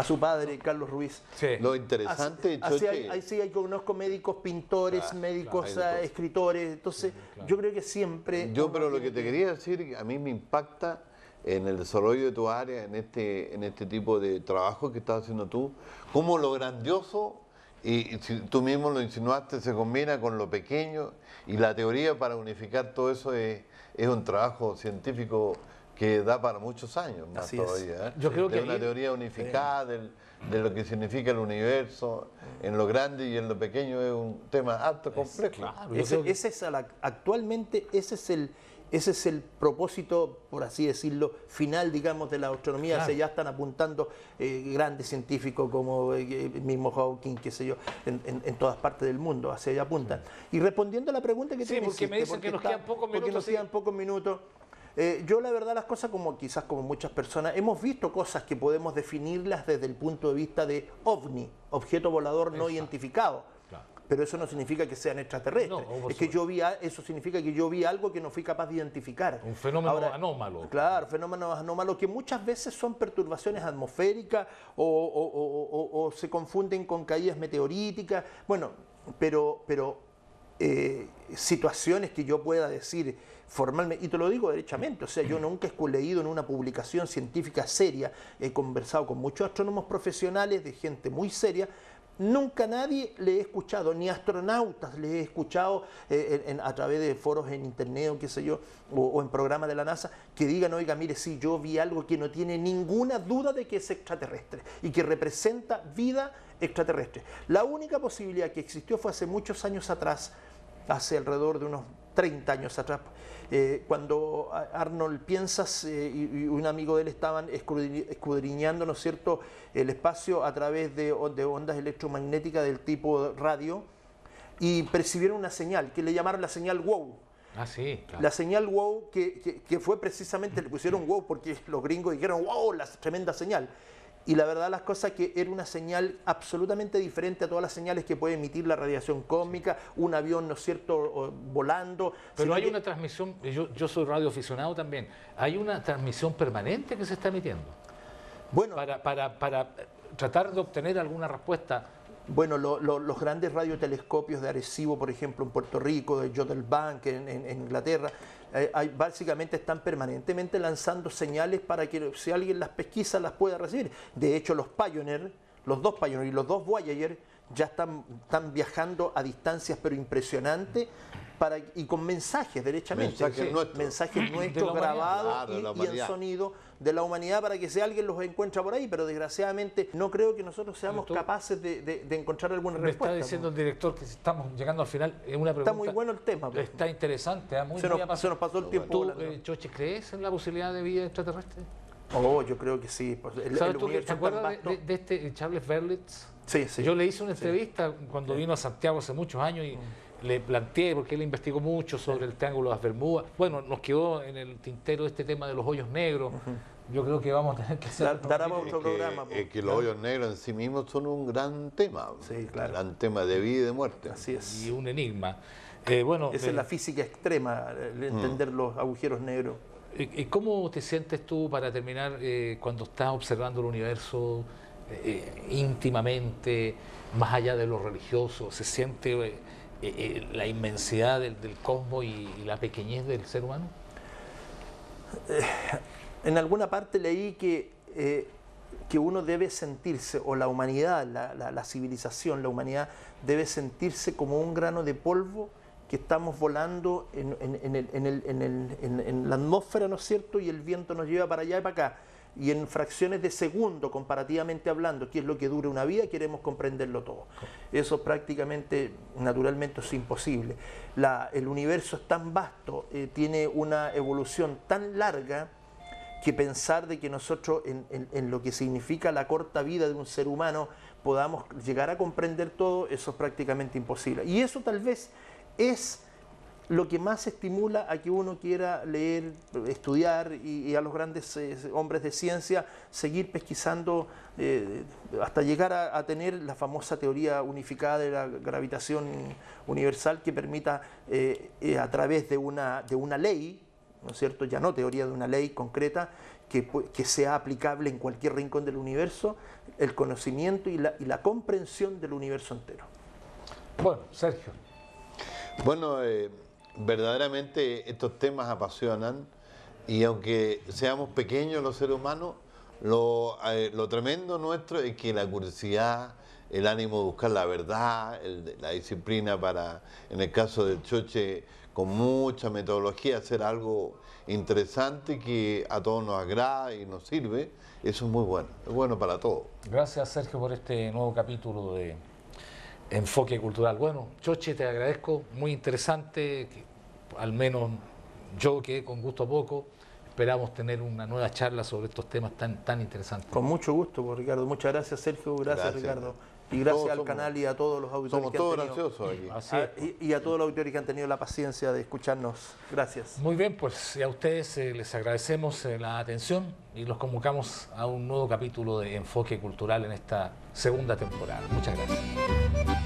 su padre, Carlos Ruiz. Sí. Lo interesante, ahí conozco médicos, pintores, médicos, escritores, entonces yo creo que siempre... Pero lo que te quería decir, a mí me impacta en el desarrollo de tu área, en este tipo de trabajo que estás haciendo tú, cómo lo grandioso, y si tú mismo lo insinuaste, se combina con lo pequeño, y la teoría para unificar todo eso es un trabajo científico que da para muchos años más Así es. todavía. Yo creo que una ahí- teoría unificada de lo que significa el universo, en lo grande y en lo pequeño, es un tema harto complejo. Claro, yo creo que- Actualmente ese es el propósito, por así decirlo, final, digamos, de la astronomía. Claro. O sea, ya están apuntando grandes científicos como el mismo Hawking, qué sé yo, en todas partes del mundo, hacia allá apuntan. Y respondiendo a la pregunta que Sí, tú me porque me hiciste, dicen que nos quedan pocos porque minutos, nos sí. quedan pocos minutos. Yo la verdad las cosas, como quizás como muchas personas, hemos visto cosas que podemos definirlas desde el punto de vista de OVNI, objeto volador no identificado. Claro. Pero eso no significa que sean extraterrestres. No, por es que supuesto. eso significa que yo vi algo que no fui capaz de identificar. Un fenómeno anómalo. Claro, fenómenos anómalos que muchas veces son perturbaciones atmosféricas o se confunden con caídas meteoríticas. Bueno, pero situaciones que yo pueda decir formalmente, y te lo digo derechamente, o sea, yo nunca he leído en una publicación científica seria, he conversado con muchos astrónomos profesionales, de gente muy seria, nunca nadie le he escuchado, ni astronautas le he escuchado a través de foros en internet o qué sé yo, o en programas de la NASA, que digan, oiga, mire, sí, yo vi algo que no tiene ninguna duda de que es extraterrestre y que representa vida extraterrestre. La única posibilidad que existió fue hace muchos años atrás, hace alrededor de unos 30 años atrás, cuando Arnold Piensas y un amigo de él estaban escudriñando, ¿no es cierto?, el espacio a través de ondas electromagnéticas del tipo radio, y percibieron una señal que le llamaron la señal WOW. Ah, sí, claro. La señal WOW que fue precisamente, le pusieron WOW porque los gringos dijeron wow, la tremenda señal. Y la verdad las cosas que era una señal absolutamente diferente a todas las señales que puede emitir la radiación cósmica, un avión, ¿no es cierto?, volando. Pero hay una transmisión, yo soy radioaficionado también, hay una transmisión permanente que se está emitiendo. Bueno, Para tratar de obtener alguna respuesta. Bueno, los grandes radiotelescopios de Arecibo, por ejemplo, en Puerto Rico, de Jodel Bank en Inglaterra, básicamente están permanentemente lanzando señales para que si alguien las pesquisa las pueda recibir. De hecho, los Pioneer, los dos Pioneer y los dos Voyager ya están viajando a distancias pero impresionantes y con mensajes, derechamente. Mensajes nuestros grabados y en sonido de la humanidad para que si alguien los encuentra por ahí, pero desgraciadamente no creo que nosotros seamos capaces de encontrar alguna respuesta. Me está diciendo el director que estamos llegando al final. Es una pregunta. Está muy bueno el tema. Está interesante, muy se nos pasó el tiempo. ¿Tú, Choche, crees en la posibilidad de vida extraterrestre? Oh, yo creo que sí. ¿Sabes tú, te acuerdas de este Charles Berlitz? Sí, sí. Yo le hice una entrevista cuando vino a Santiago hace muchos años y le planteé, porque él investigó mucho sobre el Triángulo de las Bermudas. Bueno, nos quedó en el tintero este tema de los hoyos negros. Yo creo que vamos a tener que hacer otro programa. Es que los hoyos negros en sí mismos son un gran tema. Sí, claro. Un gran tema de vida y de muerte. Así es. Y un enigma. Esa es la física extrema, entender los agujeros negros. ¿Y cómo te sientes tú, para terminar, cuando estás observando el universo íntimamente, más allá de lo religioso? ¿Se siente la inmensidad del cosmos y la pequeñez del ser humano? En alguna parte leí que uno debe sentirse, o la humanidad, la civilización, la humanidad debe sentirse como un grano de polvo que estamos volando en la atmósfera, ¿no es cierto? Y el viento nos lleva para allá y para acá. Y en fracciones de segundo, comparativamente hablando, que es lo que dura una vida, queremos comprenderlo todo. Eso prácticamente, naturalmente, es imposible. El universo es tan vasto, tiene una evolución tan larga, que pensar de que nosotros, en lo que significa la corta vida de un ser humano, podamos llegar a comprender todo, eso es prácticamente imposible. Y eso tal vez es lo que más estimula a que uno quiera leer, estudiar y a los grandes hombres de ciencia seguir pesquisando hasta llegar a tener la famosa teoría unificada de la gravitación universal, que permita a través de una ley, ¿no es cierto?, ya no teoría, de una ley concreta que sea aplicable en cualquier rincón del universo, el conocimiento y la comprensión del universo entero. Bueno, Sergio. Bueno, verdaderamente estos temas apasionan, y aunque seamos pequeños los seres humanos, lo tremendo nuestro es que la curiosidad, el ánimo de buscar la verdad, la disciplina para, en el caso del Choche, con mucha metodología, hacer algo interesante que a todos nos agrada y nos sirve, eso es muy bueno, es bueno para todos. Gracias, Sergio, por este nuevo capítulo de Enfoque Cultural. Bueno, Choche, te agradezco, muy interesante, que al menos yo quedé con gusto a poco. Esperamos tener una nueva charla sobre estos temas tan interesantes. Con mucho gusto, pues, Ricardo. Muchas gracias, Sergio. Gracias. Ricardo. Y gracias al canal y a todos los auditores somos que todos han tenido, graciosos aquí. Así es. y a todos los auditores que han tenido la paciencia de escucharnos. Gracias. Muy bien, pues a ustedes les agradecemos la atención y los convocamos a un nuevo capítulo de Enfoque Cultural en esta segunda temporada. Muchas gracias.